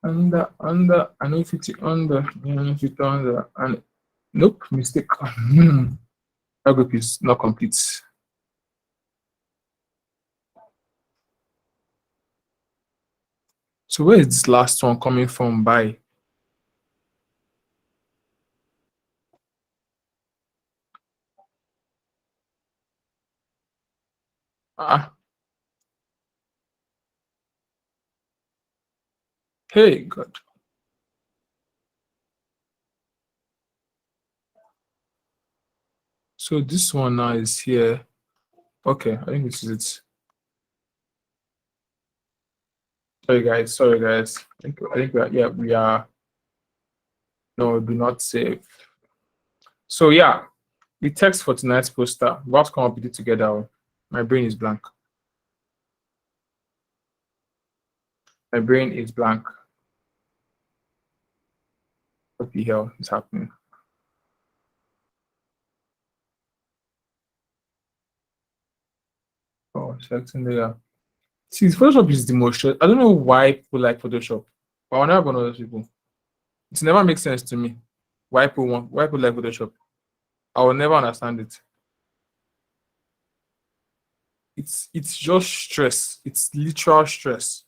A: Under, I know if it's under, I know if it's under, and nope, mistake. That group is not complete. So where is this last one coming from by? Ah, hey, God. So this one now is here. Okay, I think this is it. Sorry, guys. Sorry, guys. I think we are, yeah, we are. No, do not save. So yeah, the text for tonight's poster. We'll have to come up with it together. My brain is blank. My brain is blank. What the hell is happening? Oh, selecting the. See, Photoshop is the most. I don't know why people like Photoshop, but I'll never one of those people. It never makes sense to me. Why people like Photoshop. I will never understand it. It's just stress. It's literal stress.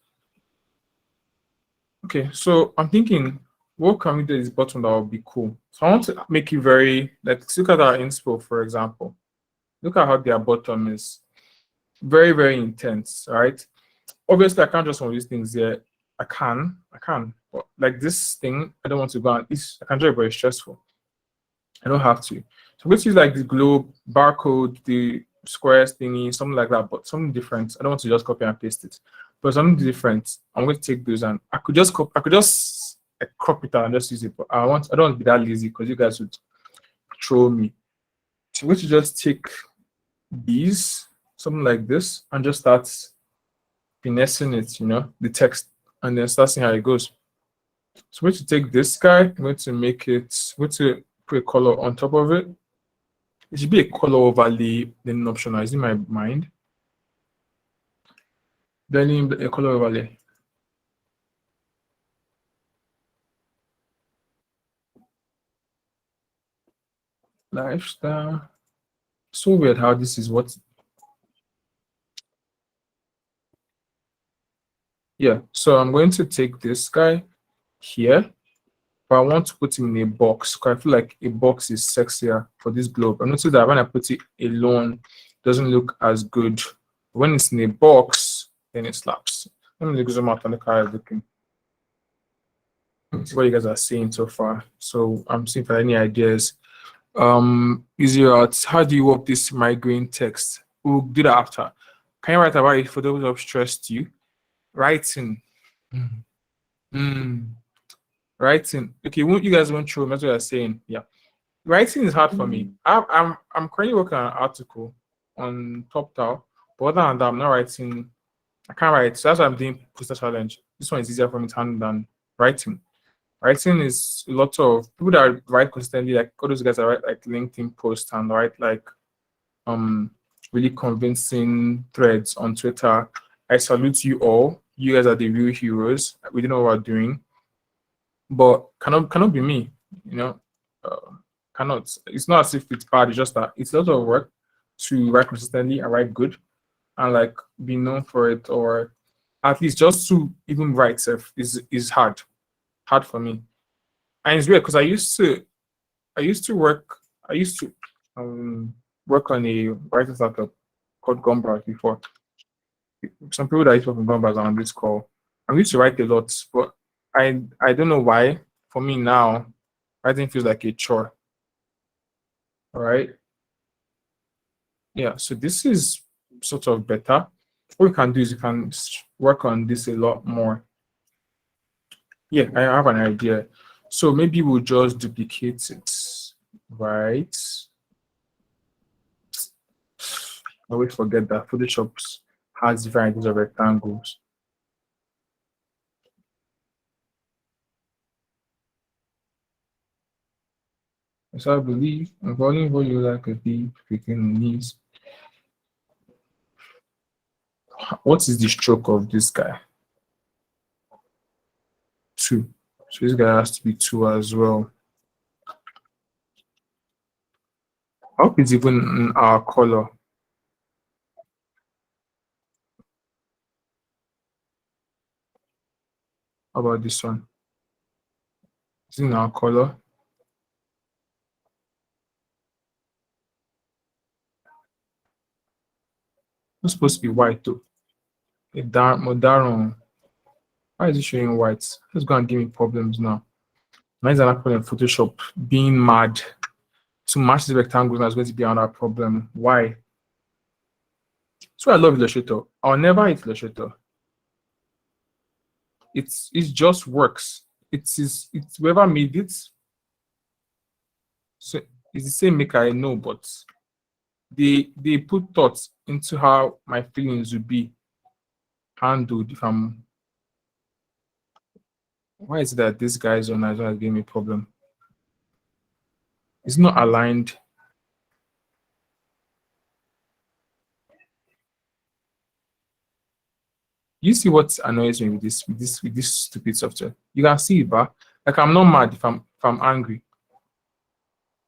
A: Okay, so I'm thinking, what can we do at this bottom that would be cool? So I want to make it very, like, look at our inspo, for example. Look at how their bottom is very, very intense, right? Obviously, I can't just one of these things here. I can, but like this thing, I don't want to go on. I can do it, but it's stressful. I don't have to. So I'm going to use like the globe, barcode, the squares thingy, something like that, but something different. I don't want to just copy and paste it, but something different. I'm going to take those and I could just crop it out and just use it. But I don't want to be that lazy because you guys would troll me. So I'm going to just take these, something like this, and just start finessing it, the text, and then start seeing how it goes. So I'm going to take this guy, I'm going to I'm going to put a color on top of it. It should be a color overlay, then optional. Is in my mind. Then a color overlay. Lifestyle. So weird how this is what. Yeah, so I'm going to take this guy here, but I want to put him in a box because I feel like a box is sexier for this globe. I noticed that when I put it alone, it doesn't look as good. When it's in a box, then it slaps. Let me zoom out on the car looking. See what you guys are seeing so far. So I'm seeing for any ideas. Easier out. How do you work this migraine text? We'll do that after. Can you write about it for those of stress to you? Writing. Mm. Writing. Okay, you guys went through. That's what you're saying. Yeah. Writing is hard for me. I'm currently working on an article on Top Tau, but other than that, I'm not writing. I can't write. So that's why I'm doing poster challenge. This one is easier for me to handle than writing. Writing is a lot of people that write consistently, like all those guys that write like LinkedIn posts and write like really convincing threads on Twitter. I salute you all. You guys are the real heroes. We don't know what we're doing, but cannot be me. You know, cannot. It's not as if it's bad. It's just that it's a lot of work to write consistently and write good and like be known for it, or at least just to even write self is hard for me. And it's weird because I used to work I used to work on a writing startup called Gumbras before. Some people that used to work on Gumbras are on this call. I used to write a lot, but I don't know why. For me now, writing feels like a chore. All right. Yeah. So this is sort of better. What you can do is you can work on this a lot more. Yeah, I have an idea. So maybe we'll just duplicate it. right? I always forget that Photoshop has varieties of rectangles. So I believe I'm falling for you like a thief, picking knees. What is the stroke of this guy? 2. So this guy has to be 2 as well. I hope it's even in our color. How about this one? It's in our color. It's supposed to be white though. A dark modern. Why is it showing white? It's going to give me problems now. Why is an apple in Photoshop being mad to match the rectangle? That's going to be another problem. Why? So I love Illustrator. I'll never hate Illustrator. It just works. It's whoever made it. So it's the same maker I know, but they put thoughts into how my feelings would be handled if I'm. Why is it that this guy's on Nigeria gave me a problem? It's not aligned. You see what annoys me with this stupid software? You can see it, but like I'm not mad if I'm angry,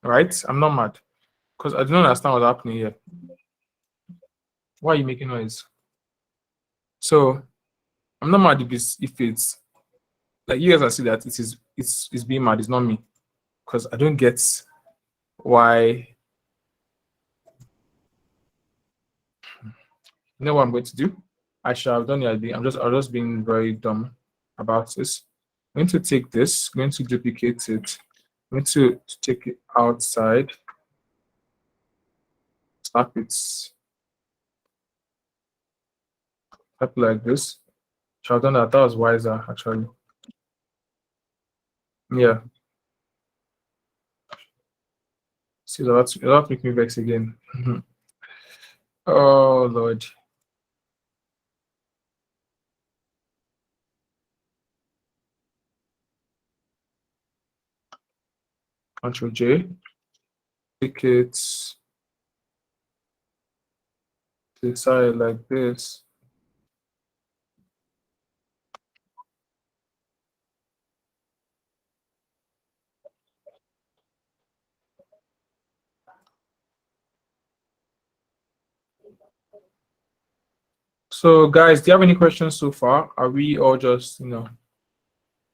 A: right? I'm not mad because I don't understand what's happening here. Why are you making noise? So I'm not mad if it's like you guys can see that it's being mad. It's not me because I don't get why. You know what I'm going to do? I should have done the idea. I'm just being very dumb about this. I'm going to take this, I'm going to duplicate it, I'm going to take it outside, slap it, slap it like this. Should have done that. That was wiser, actually. Yeah. See, that make me vex again. Oh Lord. Control J. Take it to the side like this. So guys, do you have any questions so far? Are we all just,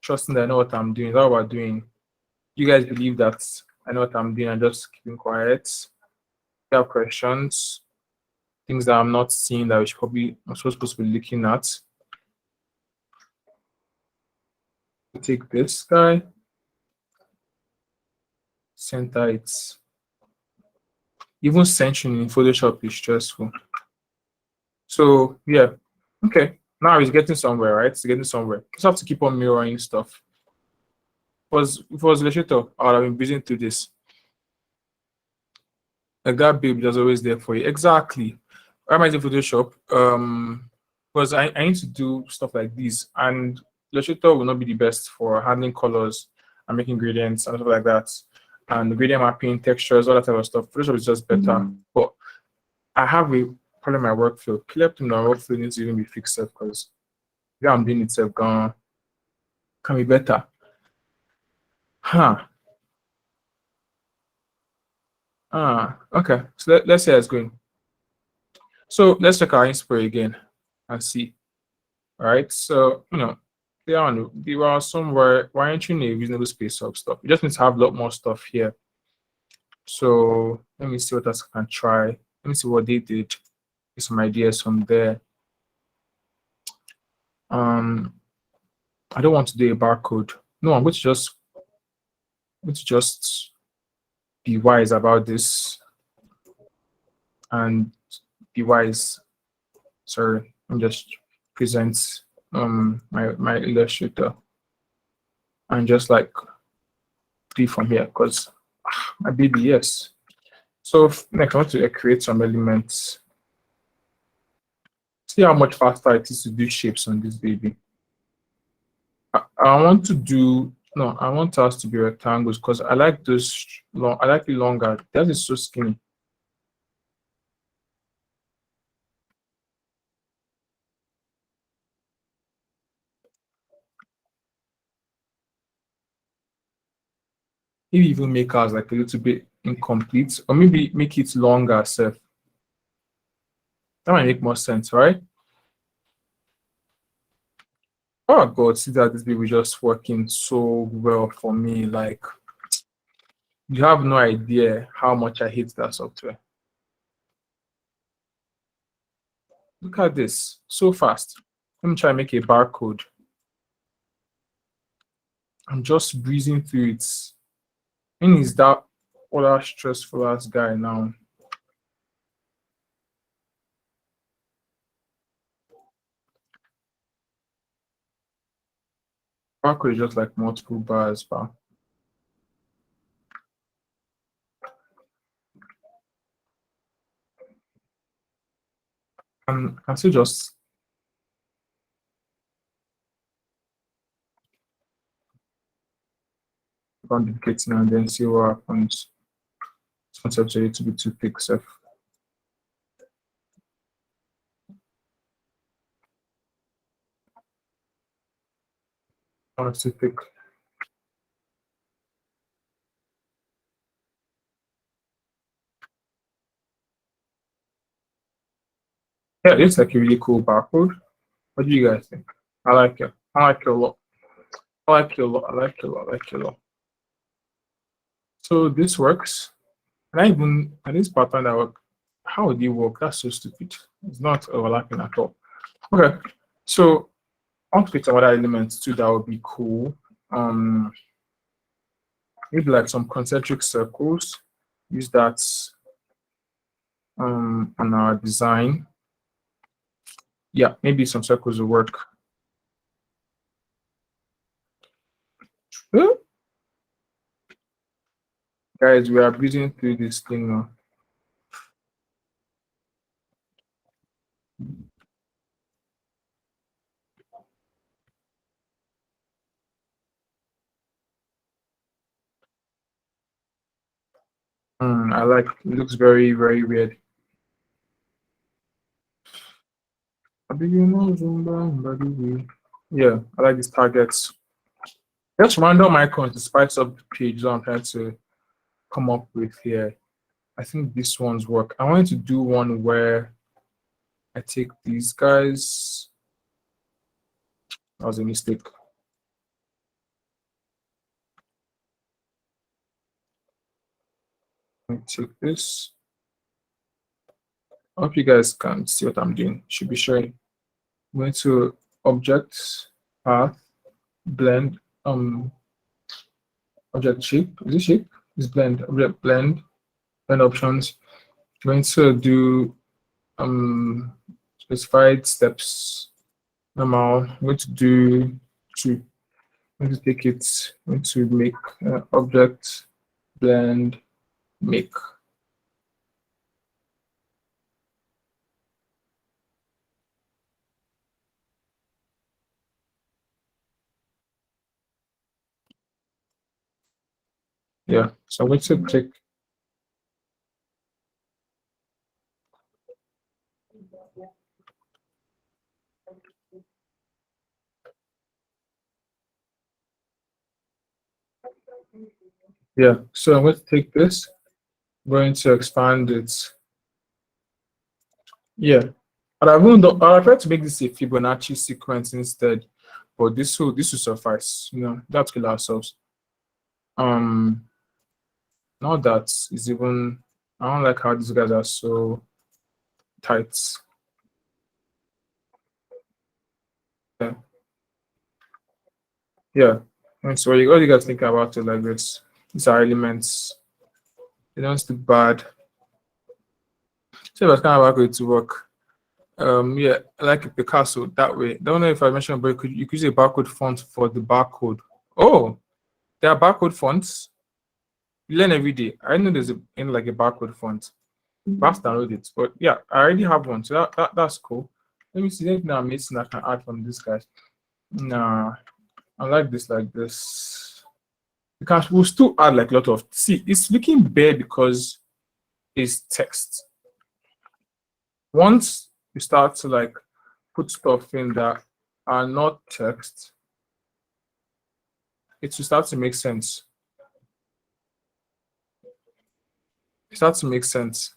A: trusting that I know what I'm doing? Is that what we're doing? You guys believe that I know what I'm doing and just keeping quiet? If you have questions, things that I'm not seeing that I'm supposed to be looking at. Take this guy, center it. Even centering in Photoshop is stressful. So yeah, okay. Now it's getting somewhere, right? It's getting somewhere. Just have to keep on mirroring stuff. If it was Illustrator, I would have been busy through this. Like that babe that's always there for you. Exactly. Why am I using Photoshop? Because I need to do stuff like this, and Illustrator will not be the best for handling colors and making gradients and stuff like that, and gradient mapping, textures, all that type of stuff. Photoshop is just better. But I have a problem in my workflow. Clear to my workflow needs to even be fixed because yeah, I'm doing itself can be better. Huh. Okay. So let's see how it's going. So let's check our inspire again and see. All right. So, there are somewhere we're entering a reasonable space of stuff. We just need to have a lot more stuff here. So let me see what else I can try. Let me see what they did. Get some ideas from there. I don't want to do a barcode. No, I'm going to just be wise about this and be wise. Sorry, I'm just present my Illustrator and just like do from here because My baby, yes. So next, I want to create some elements. See how much faster it is to do shapes on this baby. I want to do, no, I want us to be rectangles because I like those long, I like it longer. That is so skinny. Maybe even make ours like a little bit incomplete, or maybe make it longer, Seth. That might make more sense, right? Oh God, see that this baby just working so well for me. Like, you have no idea how much I hate that software. Look at this, so fast. Let me try and make a barcode. I'm just breezing through it. And is that other stressful ass guy now? Barcode is just like multiple bars, but I still just duplicating and then see what happens. This concept a little bit too thick, Seth. Oh, it's too thick. Yeah, it's like a really cool barcode. What do you guys think? I like it. I like it a lot. I like it a lot. I like it a lot. I like it a lot. So this works. And this pattern that work, how would it work? That's so stupid. It's not overlapping at all. Okay. So I want to pick some other elements too that would be cool. Maybe like some concentric circles. Use that on our design. Yeah, maybe some circles will work. Guys, we are breezing through this thing now. I like it. Looks very, very weird. Yeah, I like these targets. Just random icons to spice up the page that I'm trying to come up with here. I think this one's work. I wanted to do one where I take these guys. That was a mistake. Let me take this. I hope you guys can see what I'm doing. Should be showing. I'm going to objects, path, blend, object shape. Is it shape? It's blend, object blend, blend options. I'm going to do specified steps. Normal. I'm going to do two. I'm going to take it. I'm going to make object blend make. Yeah. So I'm going to click. Yeah. So I'm going to take this. I'm going to expand it. Yeah. And I'll try to make this a Fibonacci sequence instead, but this will suffice. That's kill ourselves. Now that is even. I don't like how these guys are so tight. Yeah. Yeah. And so what you guys think about it like this? These are elements. They don't look bad. So that's kind of how it to work. Yeah, I like a Picasso that way. Don't know if I mentioned, but you could use a barcode font for the barcode. Oh, there are barcode fonts. You learn every day. I know there's like a barcode font. Perhaps download it. But yeah, I already have one. So that's cool. Let me see anything I'm missing I can add from this guy. Nah, I like this like this. Because we'll still add like a lot of see, it's looking bare because it's text. Once you start to like put stuff in that are not text, it will start to make sense. It starts to make sense.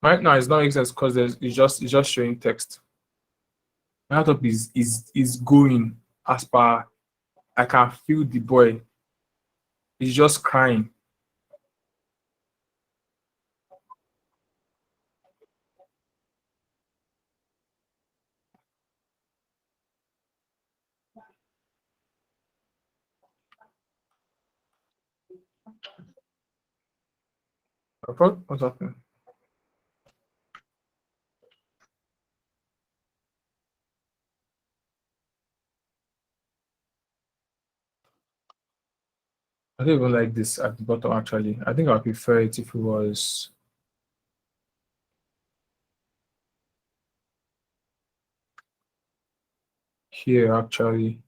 A: Right now, it's not making sense because it's just showing text. My laptop is going as per I can feel the boy. He's just crying. What's happening? I don't even like this at the bottom actually. I think I prefer it if it was here actually.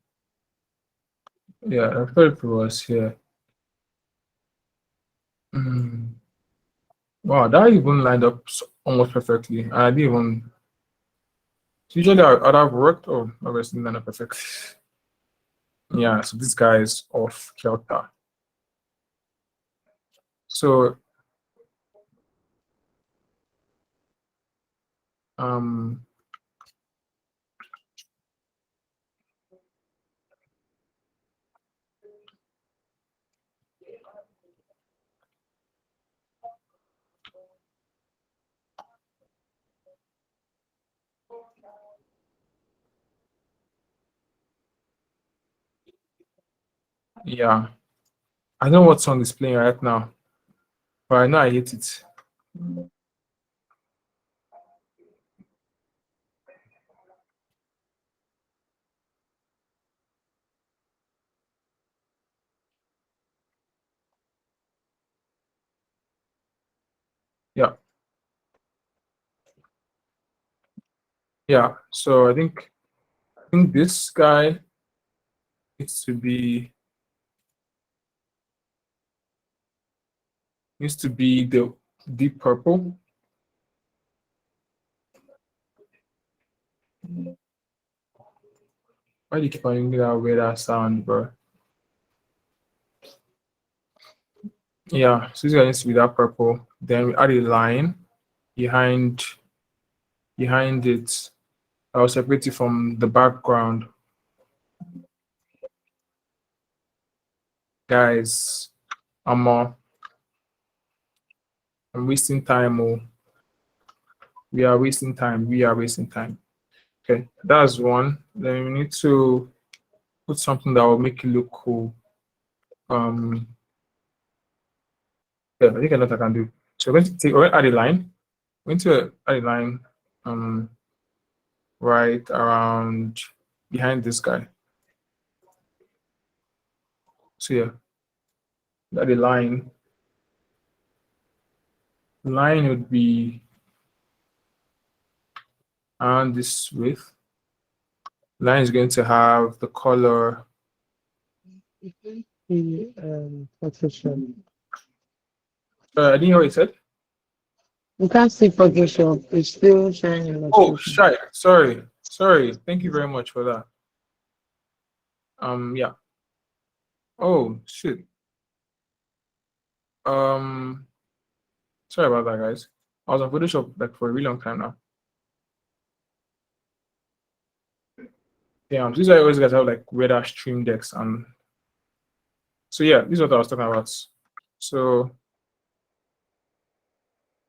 A: Yeah, I prefer if it was here. Wow, that even lined up almost perfectly. And I didn't even usually I'd have worked or obviously lined up perfectly. Yeah, so this guy is off kilter. So um yeah. I know what song is playing right now, but I know I hate it. Yeah. Yeah. So I think this guy needs to be the deep purple. Why do you keep on using that weird sound, bro? Yeah, so this guy needs to be that purple. Then we add a line behind it. I'll separate it from the background. Guys, I'm wasting time. Oh, we are wasting time. We are wasting time. Okay, that's one. Then we need to put something that will make it look cool. Yeah, I think I know what I can do. So we're going to add a line. We're going to add a line right around behind this guy. So yeah, add a line. Line would be around this width. Line is going to have the color.
C: The position.
A: I didn't hear what you said.
C: You can't see position. It's still showing
A: Oh,
C: illustration.
A: shy. Sorry. Thank you very much for that. Yeah. Oh, shit. Um, Sorry about that, guys. I was on Photoshop like for a really long time now. Yeah, these are always guys have like weird stream decks and so yeah, this is what I was talking about. So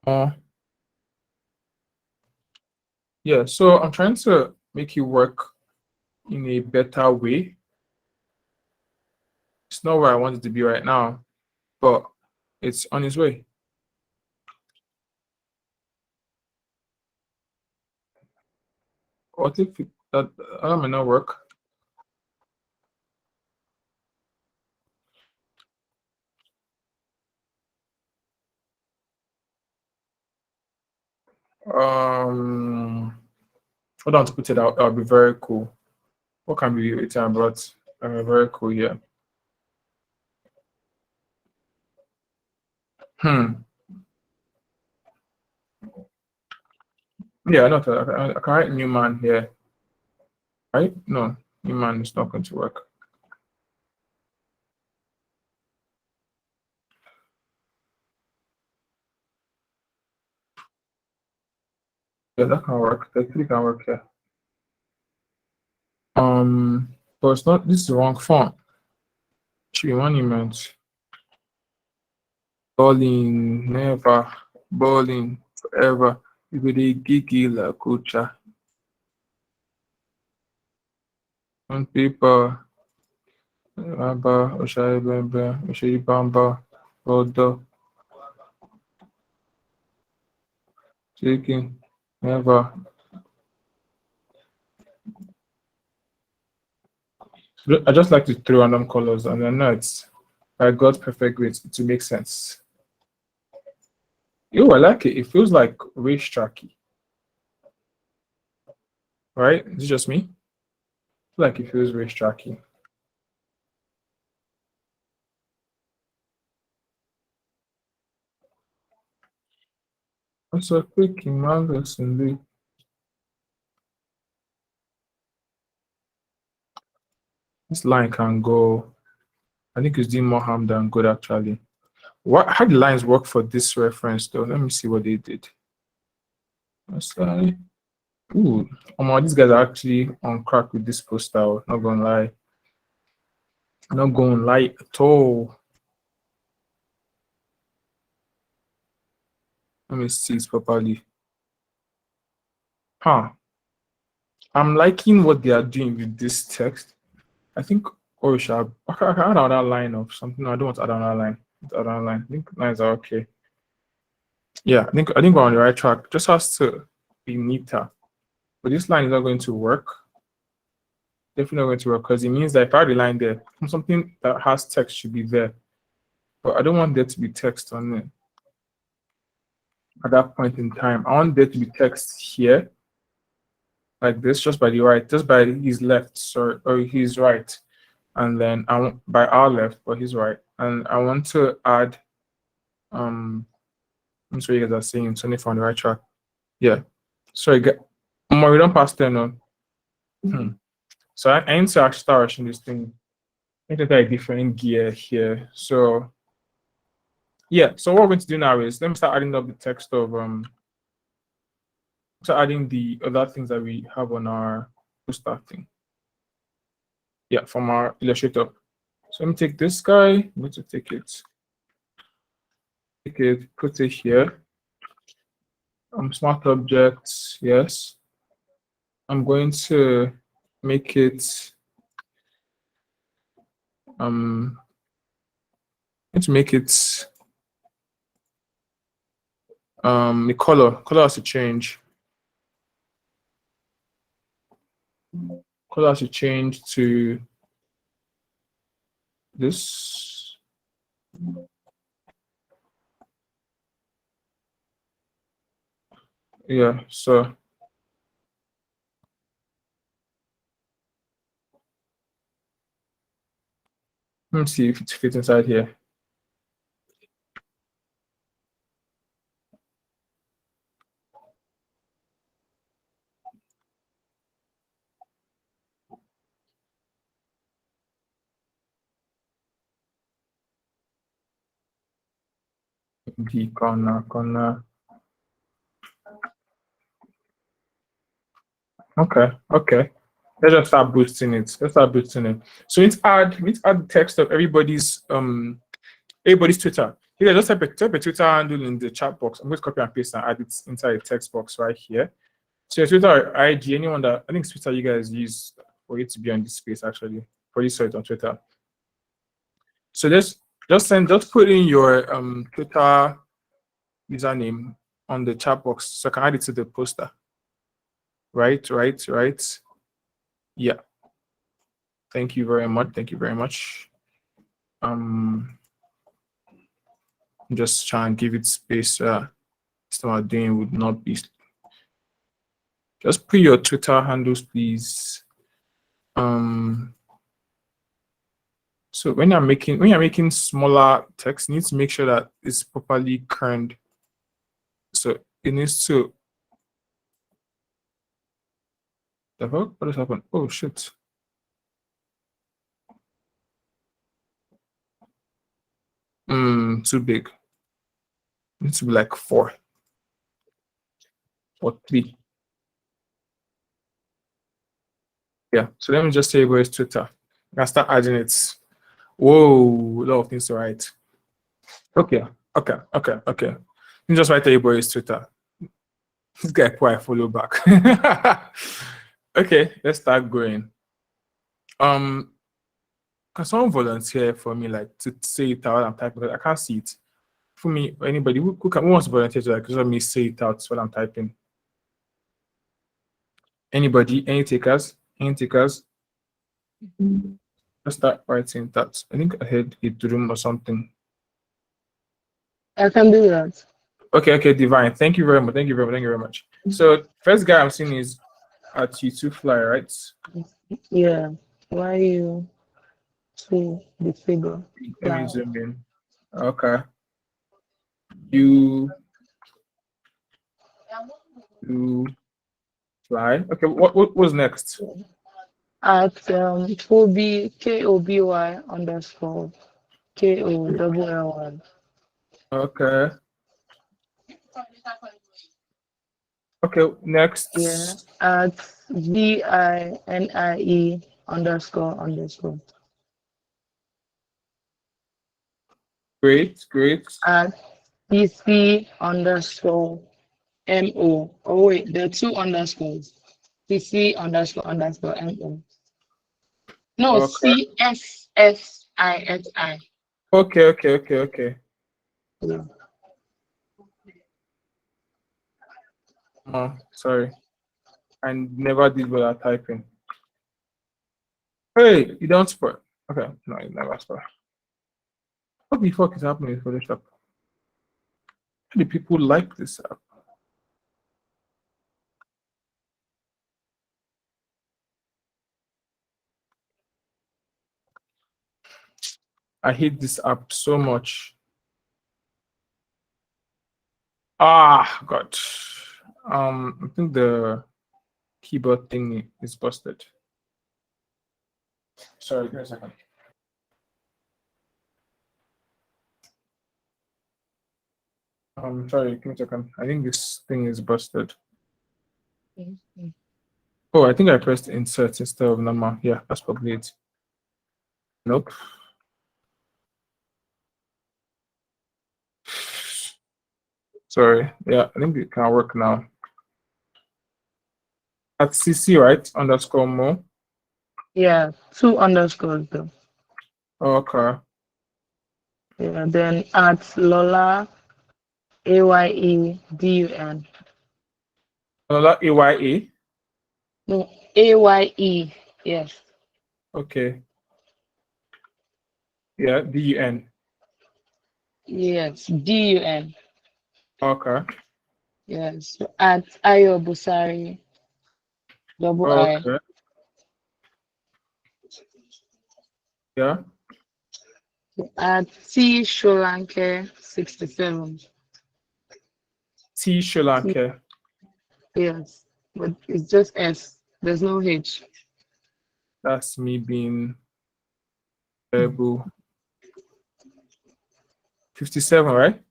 A: uh yeah, so I'm trying to make it work in a better way. It's not where I want it to be right now, but it's on its way. What if that might not work? Hold on to put it out. That'll be very cool. What can be written about? Very cool. Yeah. Yeah, I know. I can write Newman here. Right? No, Newman is not going to work. Yeah, that can work. That really can work. Yeah. But it's not. This is the wrong font. Should be monument. Bowling, never. Bowling, forever. You go dey gigi la kucha. On paper. Bamba, Oshai Bamba, Oshai Bamba, Odo, Chicken, never. I just like to throw random colors and then it's I got perfect grades to make sense. Yo, I like it. It feels like racetracky. Right? Is it just me? I feel like it feels racetracky. What's a quick marvelous indeed. This line can go. I think it's doing more harm than good actually. How the lines work for this reference though? Let me see what they did. Sorry. Ooh, these guys are actually on crack with this poster. Not gonna lie. Not gonna lie at all. Let me see it properly. Huh. I'm liking what they are doing with this text. I think I can add another line of something. No, I don't want to add another line. Another line. I think lines are okay. Yeah, I think we're on the right track. Just has to be neater. But this line is not going to work. Definitely not going to work because it means that if I add a line there, something that has text should be there. But I don't want there to be text on it at that point in time. I want there to be text here, like this, just by the right, just by his left, sorry, or his right. And then I want by our left, but his right. And I want to add I'm sorry you guys are saying something from the right track. Yeah. Sorry, we don't pass 10 on. So I need to actually start rushing this thing. I need to a different gear here. So yeah, so what we're going to do now is let me start adding up the text of start adding the other things that we have on our poster thing. Yeah, from our Illustrator. So let me take this guy. I'm going to take it, put it here. Smart objects, yes. I'm going to make it the color has to change. Color has to change to this. Yeah, so let me see if it fits inside here. The corner. Okay. Let's just start boosting it. So let's add the text of everybody's Twitter. Here, just type a Twitter handle in the chat box. I'm going to copy and paste and add it inside the text box right here. So your Twitter or IG, anyone that I think Twitter you guys use for it to be on this space actually. For you saw it on Twitter. So just put in your Twitter username on the chat box so I can add it to the poster. Right. Yeah. Thank you very much. Just try and give it space. What I'm doing would not be Just put your Twitter handles, please. So when you're making smaller text, you need to make sure that it's properly kerned. So it needs to. The fuck? What has happened? Oh shit. Too big. It needs to be like 4 or 3. Yeah. So let me just say where's Twitter. I start adding it. Whoa, a lot of things to write. Okay. Let me just write everybody's Twitter. This guy who I follow back. Okay, let's start going. Can someone volunteer for me, like to say it out while I'm typing? I can't see it. For me, anybody who wants to volunteer to like let me say it out while I'm typing. Anybody? Any takers? Any takers? Let's start writing that. I think I heard it room or something.
C: I can do that.
A: Okay, divine. Thank you very much. So first guy I'm seeing is at YouTube Fly, right?
C: Yeah. Why you to the figure?
A: Let me zoom in. Okay. You Fly. Okay, what was next?
C: At Koby KOBY underscore KOLLY.
A: Okay. Okay, next.
C: Yeah. At VINIE underscore.
A: Great.
C: At PC underscore MO. Oh wait, there are 2 underscores. PC underscore MO. No,
A: Okay.
C: CSSISI.
A: Okay.
C: Yeah.
A: Oh, sorry. I never did well at typing. Hey, you don't spell. Okay, no, you never spell. What the fuck is happening with Photoshop? How do people like this app? I hate this app so much. Ah, God. I think the keyboard thing is busted. Sorry, give me a second. Sorry, give me a second. I think this thing is busted. Oh, I think I pressed insert instead of number. Yeah, that's probably it. Nope. Sorry. Yeah, I think it can work now. At CC, right? Underscore mo.
C: Yeah, 2 underscores though.
A: Okay.
C: Yeah, then at Lola AYEDUN.
A: Another AYA.
C: No, AYE. Yes.
A: Okay. Yeah, DUN.
C: Yes. DUN.
A: Okay.
C: Yes. At Ayo Busari. Double I.
A: Okay. Yeah.
C: At T Sholanke 67.
A: T Sri Lanka.
C: Yes. But it's just S. There's no H.
A: That's me being terrible. 57, right?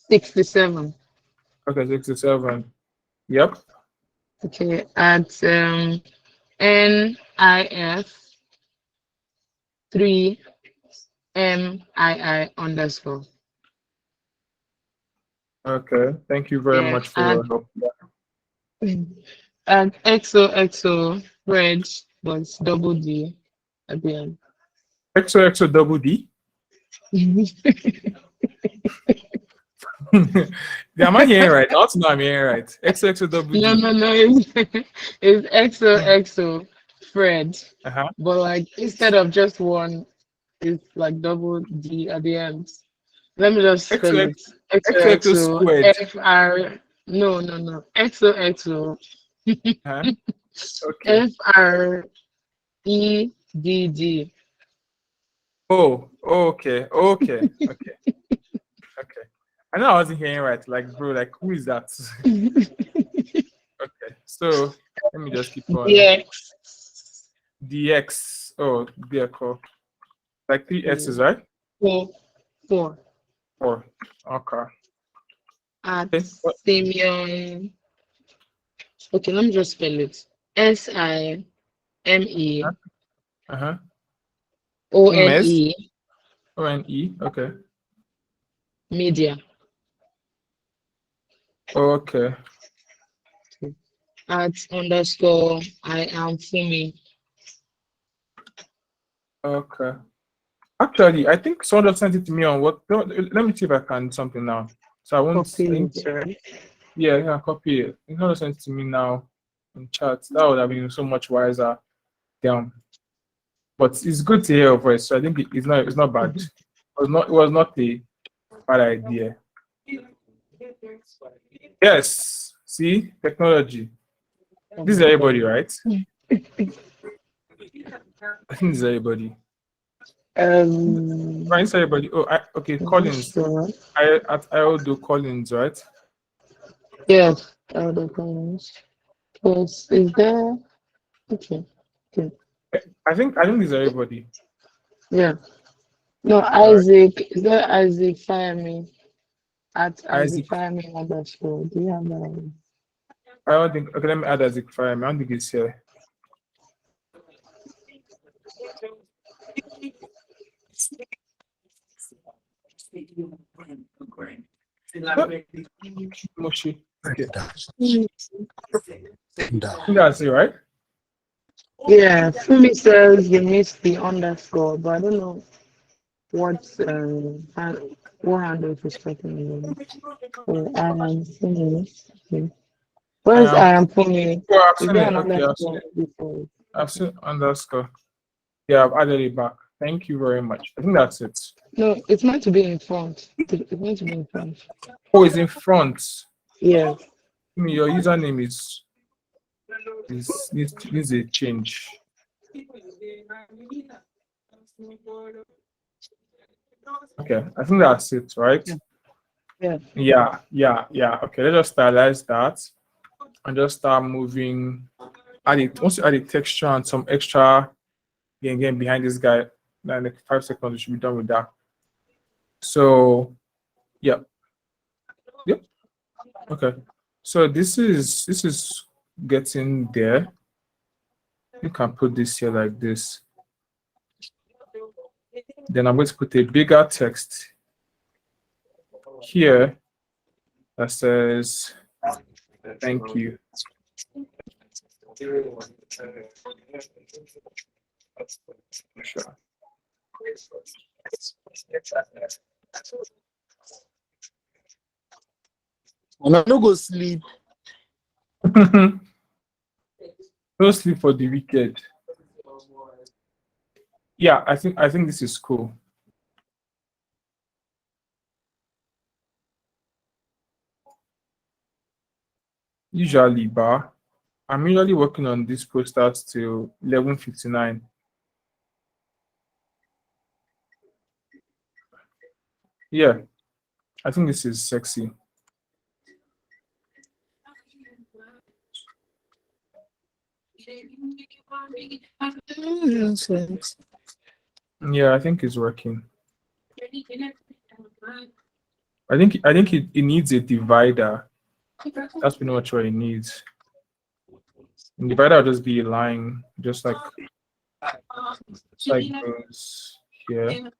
C: 67.
A: Okay, 67. Yep.
C: Okay. At NIF 3 MII underscore.
A: Okay. Thank you very
C: Yeah.
A: much for your help.
C: And XOXO Fred was double D at the end.
A: XOXO double D. Am I hearing right? I want to know I'm hearing right. XOXO double
C: No,
A: D.
C: it's XOXO Fred.
A: Uh-huh.
C: But like instead of just one, it's like double D at the end. Let me just spell
A: XOXO
C: it.
A: XOXO
C: XOXO
A: squared.
C: FR. No. XOXO
A: Huh? Okay.
C: FREDD.
A: Oh, okay, okay, okay, okay. I know I wasn't hearing right. Like, bro, like, who is that? Okay, so let me just keep on.
C: DX.
A: DX. Oh, vehicle. Like three X's, right?
C: Four. Four.
A: Four. Okay.
C: At
A: Okay.
C: Simeon. Okay, let me just spell it. SIME
A: Uh-huh. Umes.
C: ONE
A: ONE. Okay.
C: Media.
A: Okay.
C: At underscore I am Fumi.
A: Okay. Actually, I think someone just sent it to me on what. No, let me see if I can do something now. So I won't. I
C: Copy
A: think,
C: it, right?
A: yeah, yeah, copy it. Someone just sent it to me now in chat. That would have been so much wiser. Damn. But it's good to hear your voice. So I think it's not. It's not bad. It was not a bad idea. Yes. See, technology. This is everybody, right? I think this is everybody. Right, it's everybody. Oh, okay. Collins.
C: Sure.
A: I will do Collins, right?
C: Yes, other things. Plus, is there? Okay. Okay.
A: I think this is everybody.
C: Yeah. No,
A: All right.
C: Isaac. Is there Isaac Fireme at Isaac
A: Isaac.
C: Fireme underscore? Do you have that one?
A: I don't think. Okay, let me add Isaac Fire. I don't think it's here. Moshi. Okay. I think that's it, right?
C: Yeah, Fumi says you missed the underscore, but I don't know what what handle is talking about. So I am Fumi. Okay.
A: I
C: Where's
A: am.
C: I am Fumi?
A: Oh, I've
C: Is
A: seen
C: there
A: it.
C: an
A: Okay, I've seen
C: underscore
A: it.
C: before?
A: I've seen underscore. Yeah, I've added it back. Thank you very much. I think that's it.
C: No, it's meant to be in front. It's meant to be in front.
A: Oh, it's in front.
C: Yes.
A: Your username is needs a change. Okay, I think that's it, right?
C: Yeah.
A: Yeah. Okay, let's just stylize that and just start moving. Once you add a texture and some extra again behind this guy, then like 5 seconds, we should be done with that. So, yeah, yep. Okay. So this is getting there. You can put this here like this. Then I'm going to put a bigger text here that says thank you. Sure.
B: And I no go sleep.
A: No sleep for the wicked. Yeah, I think this is cool. Usually, I'm usually working on this posters till 11:59. Yeah, I think this is sexy. Yeah, I think it's working. I think it needs a divider. That's pretty much what it needs. And divider will just be a line, just like goes here.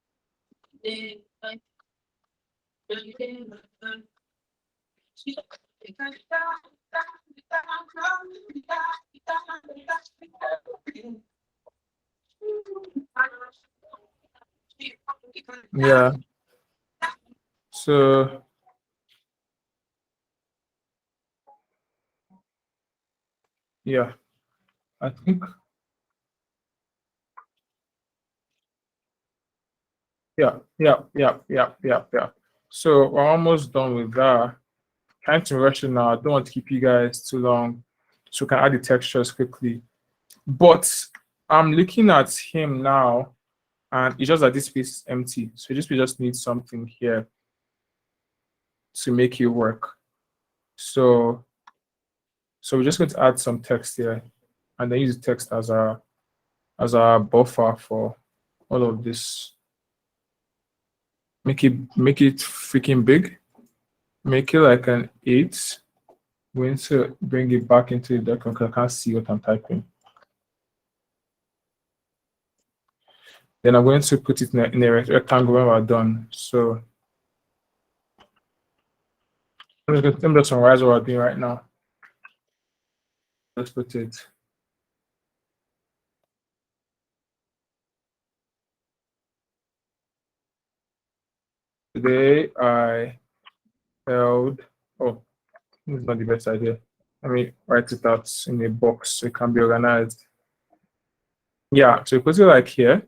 A: Yeah. So yeah, I think yeah. So we're almost done with that. Trying to rush it now. I don't want to keep you guys too long. so we can add the textures quickly. But I'm looking at him now, and it's just that this space is empty. So this we just need something here to make it work. So we're just going to add some text here, and then use the text as our buffer for all of this. Make it freaking big. Make it like an 8. I'm going to bring it back into the document because I can't see what I'm typing. Then I'm going to put it in a rectangle when we're done. So let me just summarize what we're doing right now. Let's put it. Today I held, oh, this is not the best idea. Let me write it out in a box so it can be organized. Yeah, so you put it like here,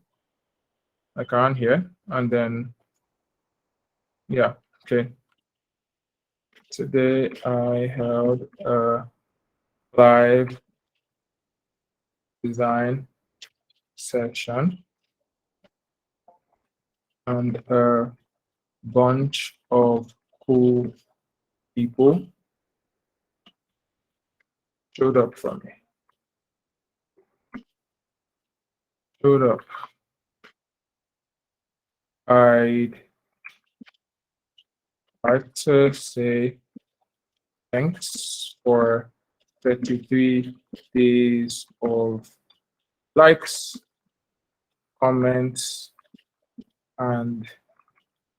A: like around here, and then, yeah, okay. Today I held a live design session and a bunch of cool people showed up for me. Showed up. I'd like to say thanks for 33 days of likes, comments, and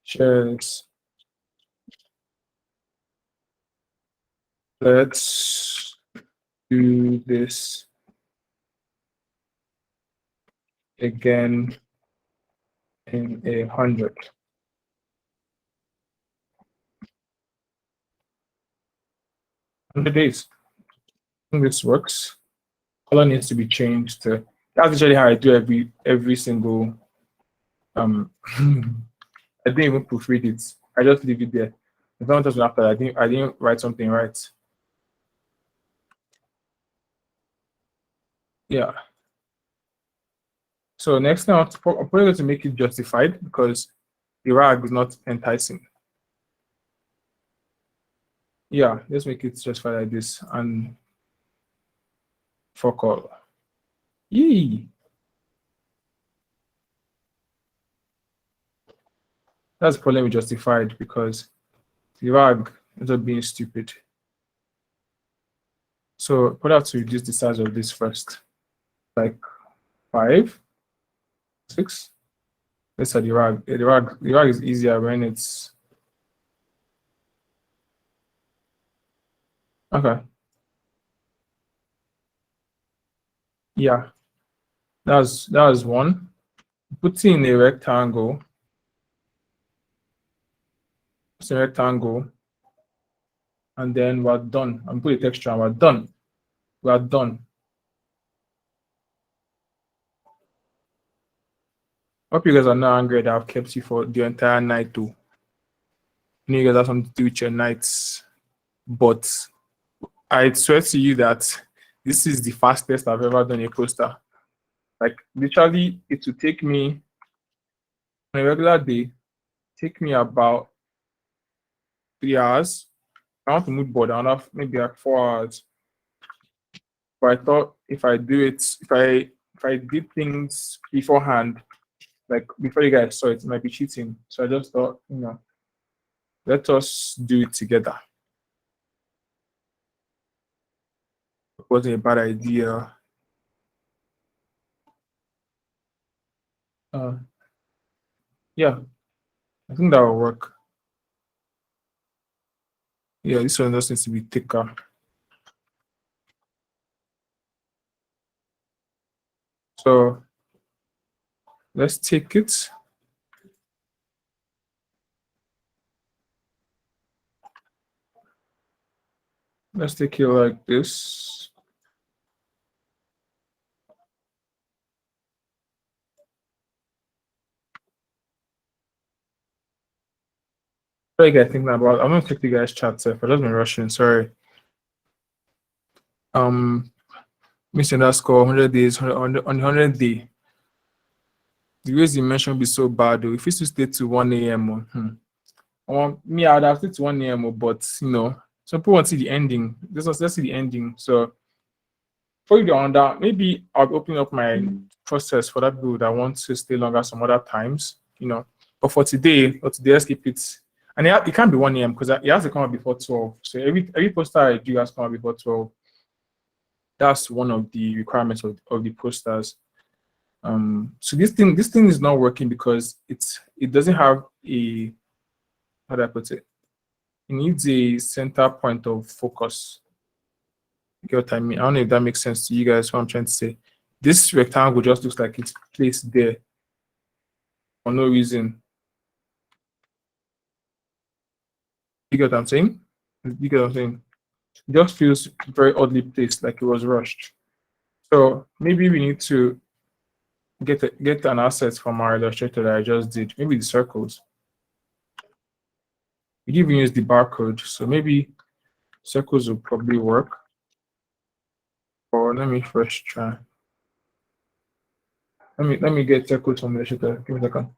A: shares. Let's do this again in 100. 100 days. I think this works. Color needs to be changed to. That's actually how I do every single. I didn't even proofread it. I just leave it there. If someone tells me after, I didn't write something right. Yeah. So next thing, I'm probably going to make it justified because the rag is not enticing. Yeah, let's make it justified like this and fuck all. Yee. That's the problem with justified because the rag ends up being stupid. So probably have to reduce the size of this first, like 5, 6. Let's say the rag. The rag is easier when it's okay. Yeah, that was one. Put in a rectangle. It's a rectangle, and then we're done. I'm put a texture and we're done. We're done. Hope you guys are not angry that I've kept you for the entire night too. You know you guys have something to do with your nights. But I swear to you that this is the fastest I've ever done a poster. Like literally, it will take me on a regular day, take me about 3 hours. I want to mood board, I have maybe like 4 hours. But I thought if I do it, if I did things beforehand, like before you guys saw it, it might be cheating. So I just thought, let us do it together. It wasn't a bad idea. Yeah, I think that will work. Yeah, this one just needs to be thicker. So let's take it. Let's take it like this. What are you guys thinking about? I'm gonna take the guys' chat if I've just been rushing, sorry. miss underscore 100 days on the 100th day. The ways you mentioned will be so bad though. If it's to stay to 1 a.m. Me, I'd have stayed to 1 a.m. But some people want to see the ending. Let's see the ending. So for you to on that, maybe I'll be opening up my process for that people that want to stay longer some other times. But for today, let's keep it. And it can't be 1 a.m. because it has to come out before 12. So every poster I do has to come out before 12. That's one of the requirements of the posters. So this thing is not working because it doesn't have a, how do I put it? It needs a center point of focus. You get what I mean? I don't know if that makes sense to you guys. What I'm trying to say. This rectangle just looks like it's placed there for no reason. You get what I'm saying? You get what I'm saying? It just feels very oddly placed, like it was rushed. So maybe we need to get an asset from our illustrator that I just did. Maybe the circles. We didn't even use the barcode, so maybe circles will probably work. Or let me first try. Let me get circles from the illustrator. Give me a second.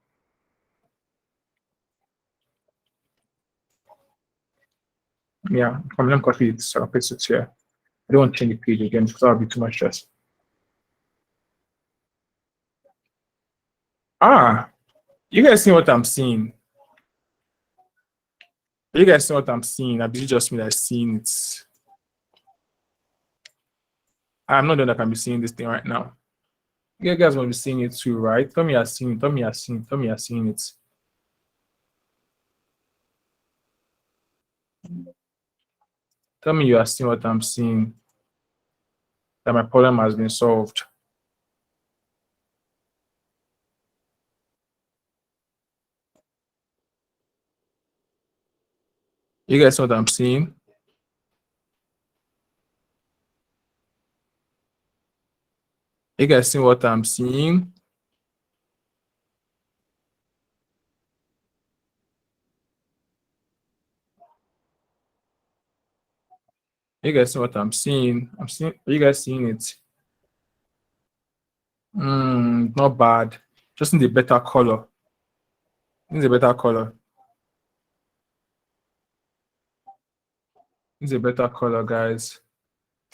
A: Yeah, let me copy it so I'll paste it here. I don't want to change the page again because that'll be too much stress. You guys see what I'm seeing? You guys see what I'm seeing? I believe just me that's seeing it. I'm not the one that can be seeing this thing right now. You guys want to be seeing it too, right? Tell me you're seeing it. Tell me you're seeing it. Tell me you're seeing it. Tell me you are seeing what I'm seeing. That my problem has been solved. You guys know what I'm seeing? You guys see what I'm seeing? You guys see what I'm seeing? Are you guys seeing it? Not bad. Just need a better color. Needs a better color. Needs a better color, guys.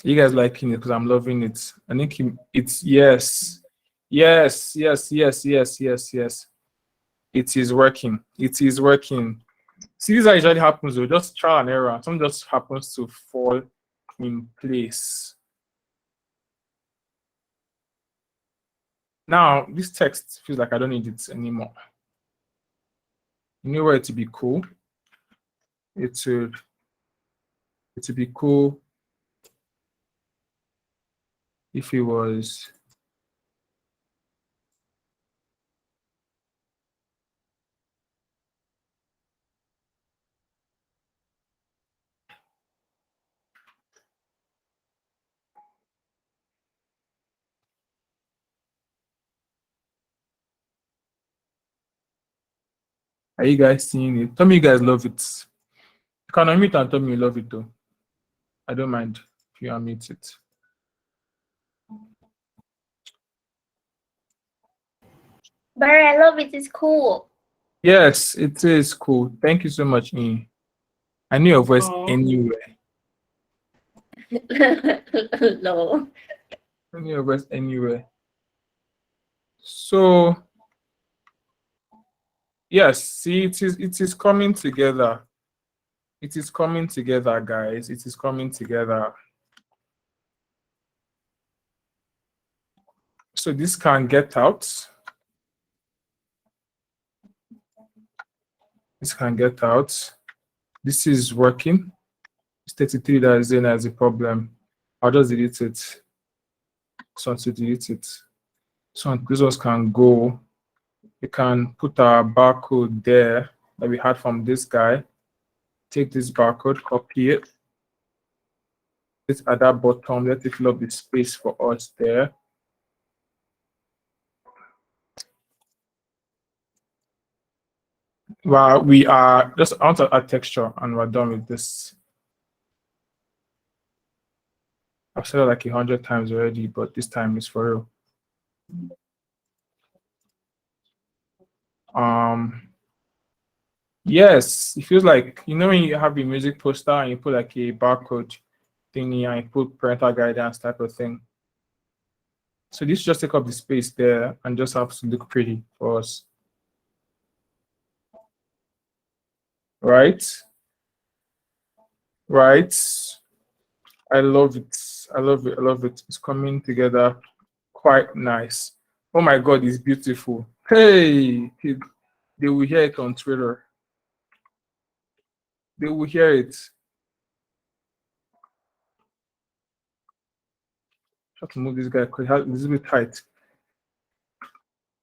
A: You guys liking it because I'm loving it. I think it's yes. Yes, yes, yes, yes, yes, yes. It is working. It is working. See, this usually happens though. Just trial and error. Something just happens to fall in place. Now, this text feels like I don't need it anymore. You know where it would be cool? It would be cool if it was Are you guys seeing it? Tell me you guys love it. You can unmute and tell me you love it though. I don't mind if you unmute it.
D: Barry, I love it. It's cool.
A: Yes, it is cool. Thank you so much, Ian. I knew your voice anywhere.
D: No.
A: I knew your voice anywhere. So yes, see, it is coming together. It is coming together, guys. It is coming together. So this can get out. This can get out. This is working. It's 33 that is in as a problem. I'll just delete it. So to delete it. So this one can go. We can put our barcode there that we had from this guy. Take this barcode, copy it. It's at that bottom. Let it fill up the space for us there. Well, we are just out of our texture and we're done with this. I've said it like 100 times already, but this time it's for real. Yes, it feels like, you know, when you have a music poster and you put like a barcode thingy and you put parental guidance type of thing. So this just take up the space there and just have to look pretty for us. Right? Right? I love it. I love it. I love it. It's coming together quite nice. Oh my God, it's beautiful. Hey, they will hear it on Twitter. They will hear it. Try to move this guy because it's a bit tight.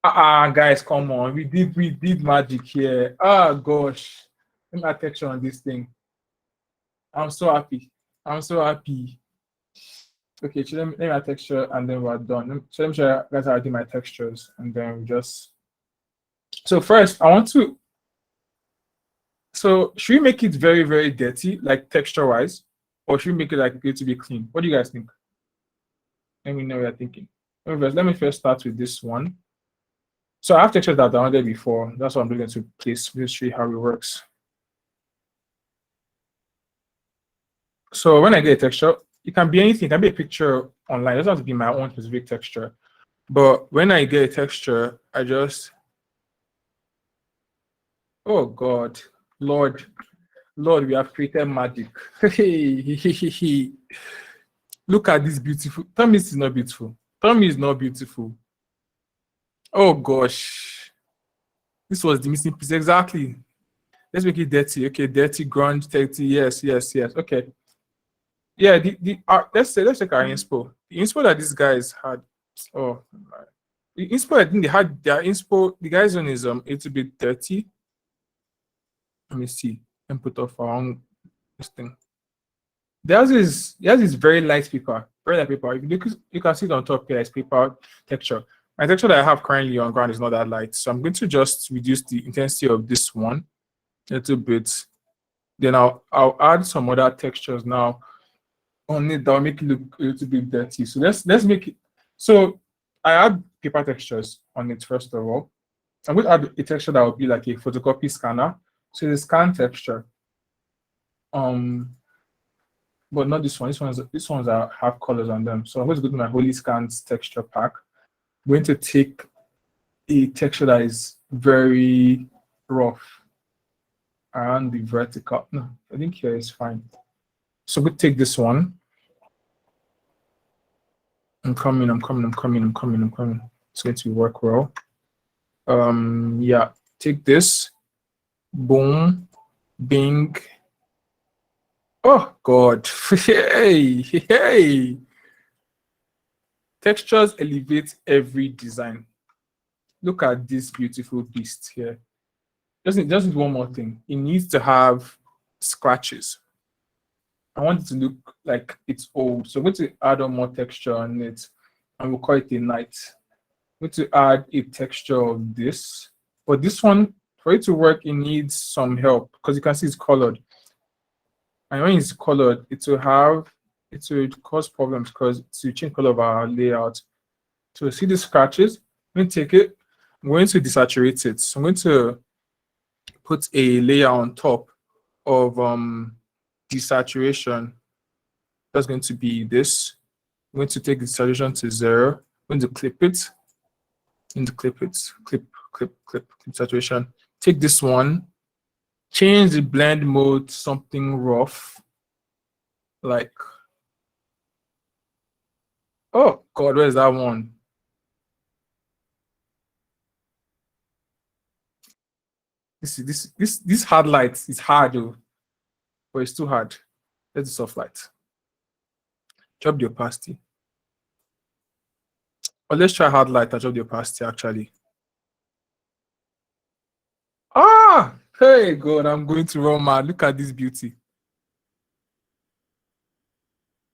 A: Guys, come on. We did magic here. Ah, gosh. Let me add texture on this thing. I'm so happy. I'm so happy. Okay, so let me add texture and then we're done. So let me show you guys how I do my textures and then we just. So first, I want to. So should we make it very, very dirty, like texture wise, or should we make it like it to be clean? What do you guys think? Let me know what you're thinking. Let me first start with this one. So I have textures that I've done there before. That's what I'm going to place. Let's show you how it works. So when I get a texture, it can be anything. It can be a picture online. It doesn't have to be my own specific texture. But when I get a texture, I just, oh God, Lord, we have created magic. Look at this beautiful. Tell me it's not beautiful. Tell me it's not beautiful. Oh gosh. This was the missing piece. Exactly. Let's make it dirty. Okay, dirty, grunge, dirty. Yes. Okay. Yeah, let's take our inspo. The inspo that these guys had. Oh my. The inspo, I think they had their inspo. The guy's on is a little bit dirty. Let me see. Input of our own this thing. Theirs is very light paper. Very light paper. You can see it on top here as paper texture. My texture that I have currently on ground is not that light. So I'm going to just reduce the intensity of this one a little bit. Then I'll add some other textures now on it that will make it look a little bit dirty. So let's make it. So I add paper textures on it first of all. I'm going to add a texture that will be like a photocopy scanner. So the scan texture. But not this one. This ones have colors on them. So I'm going to go to my Holy Scans texture pack. I'm going to take a texture that is very rough around the vertical. No, I think here is fine. So we take this one. I'm coming. It's going to work well. Yeah, take this. Boom. Bing. Oh God. Hey. Textures elevate every design. Look at this beautiful beast here. Just need one more thing. It needs to have scratches. I want it to look like it's old. So I'm going to add on more texture on it and we'll call it a night. I'm going to add a texture of this. But this one, for it to work, it needs some help because you can see it's colored. And when it's colored, it will cause problems because it will change color of our layout. So see the scratches? I'm going to take it, I'm going to desaturate it. So I'm going to put a layer on top of desaturation. That's going to be this. I'm going to take the saturation to 0. I'm going to clip it. Clip saturation. Take this one, change the blend mode to something rough. Like, oh God, where's that one? This hard light is hard though, but it's too hard. Let's do soft light. Drop the opacity. Or let's try hard light and drop the opacity actually. Ah, hey God, I'm going to run mad. Look at this beauty.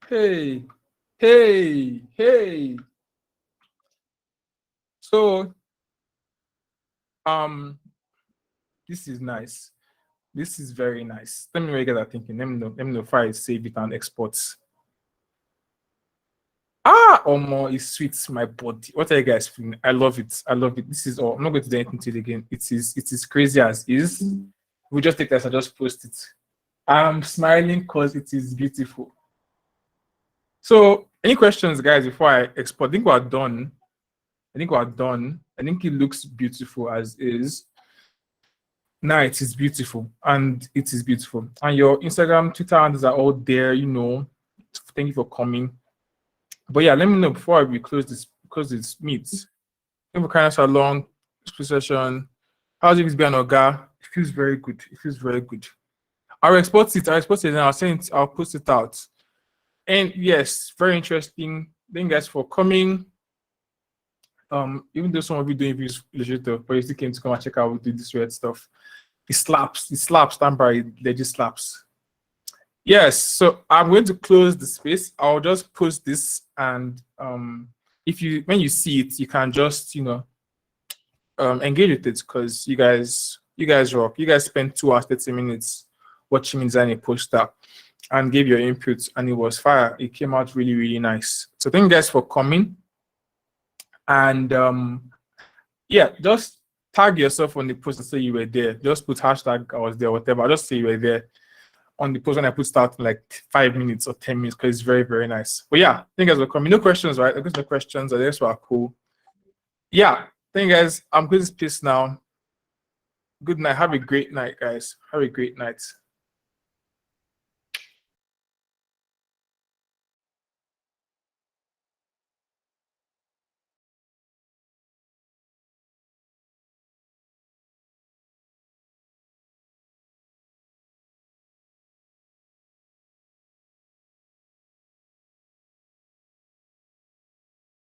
A: Hey. So this is nice. This is very nice. Let me know what you guys are thinking. Let me know if I save it and export. Omo, it sweets my body. What are you guys feeling? I love it. I love it. This is all. I'm not going to do anything to it again. It is crazy as is. We just take this and just post it. I'm smiling because it is beautiful. So, any questions, guys, before I export? I think we're done. I think it looks beautiful as is. Now it is beautiful, and it is beautiful. And your Instagram, Twitter handles are all there. Thank you for coming. But yeah, let me know before we close this meet. If we kind of a long session, how's it been, Oga? It feels very good. It feels very good. I'll export it and I'll post it out. And yes, very interesting. Thank you guys for coming. Even though some of you don't use Illustrator, but you still came to come and check out, we do this weird stuff. It slaps, stand by, it legit slaps. Yes, so I'm going to close the space. I'll just post this, and when you see it, you can just engage with it, because you guys rock. You guys spent 2 hours 30 minutes watching me design a poster and gave your input, and it was fire. It came out really, really nice. So thank you guys for coming. And yeah, just tag yourself on the post and say you were there. Just put hashtag I was there, whatever. Just say you were there on the post when I put start in like 5 minutes or 10 minutes, because it's very, very nice. But yeah, thank you guys for coming. No questions, right? I guess no questions. I guess we're cool. Yeah, thank you guys. I'm going to peace now. Good night. Have a great night, guys. Have a great night.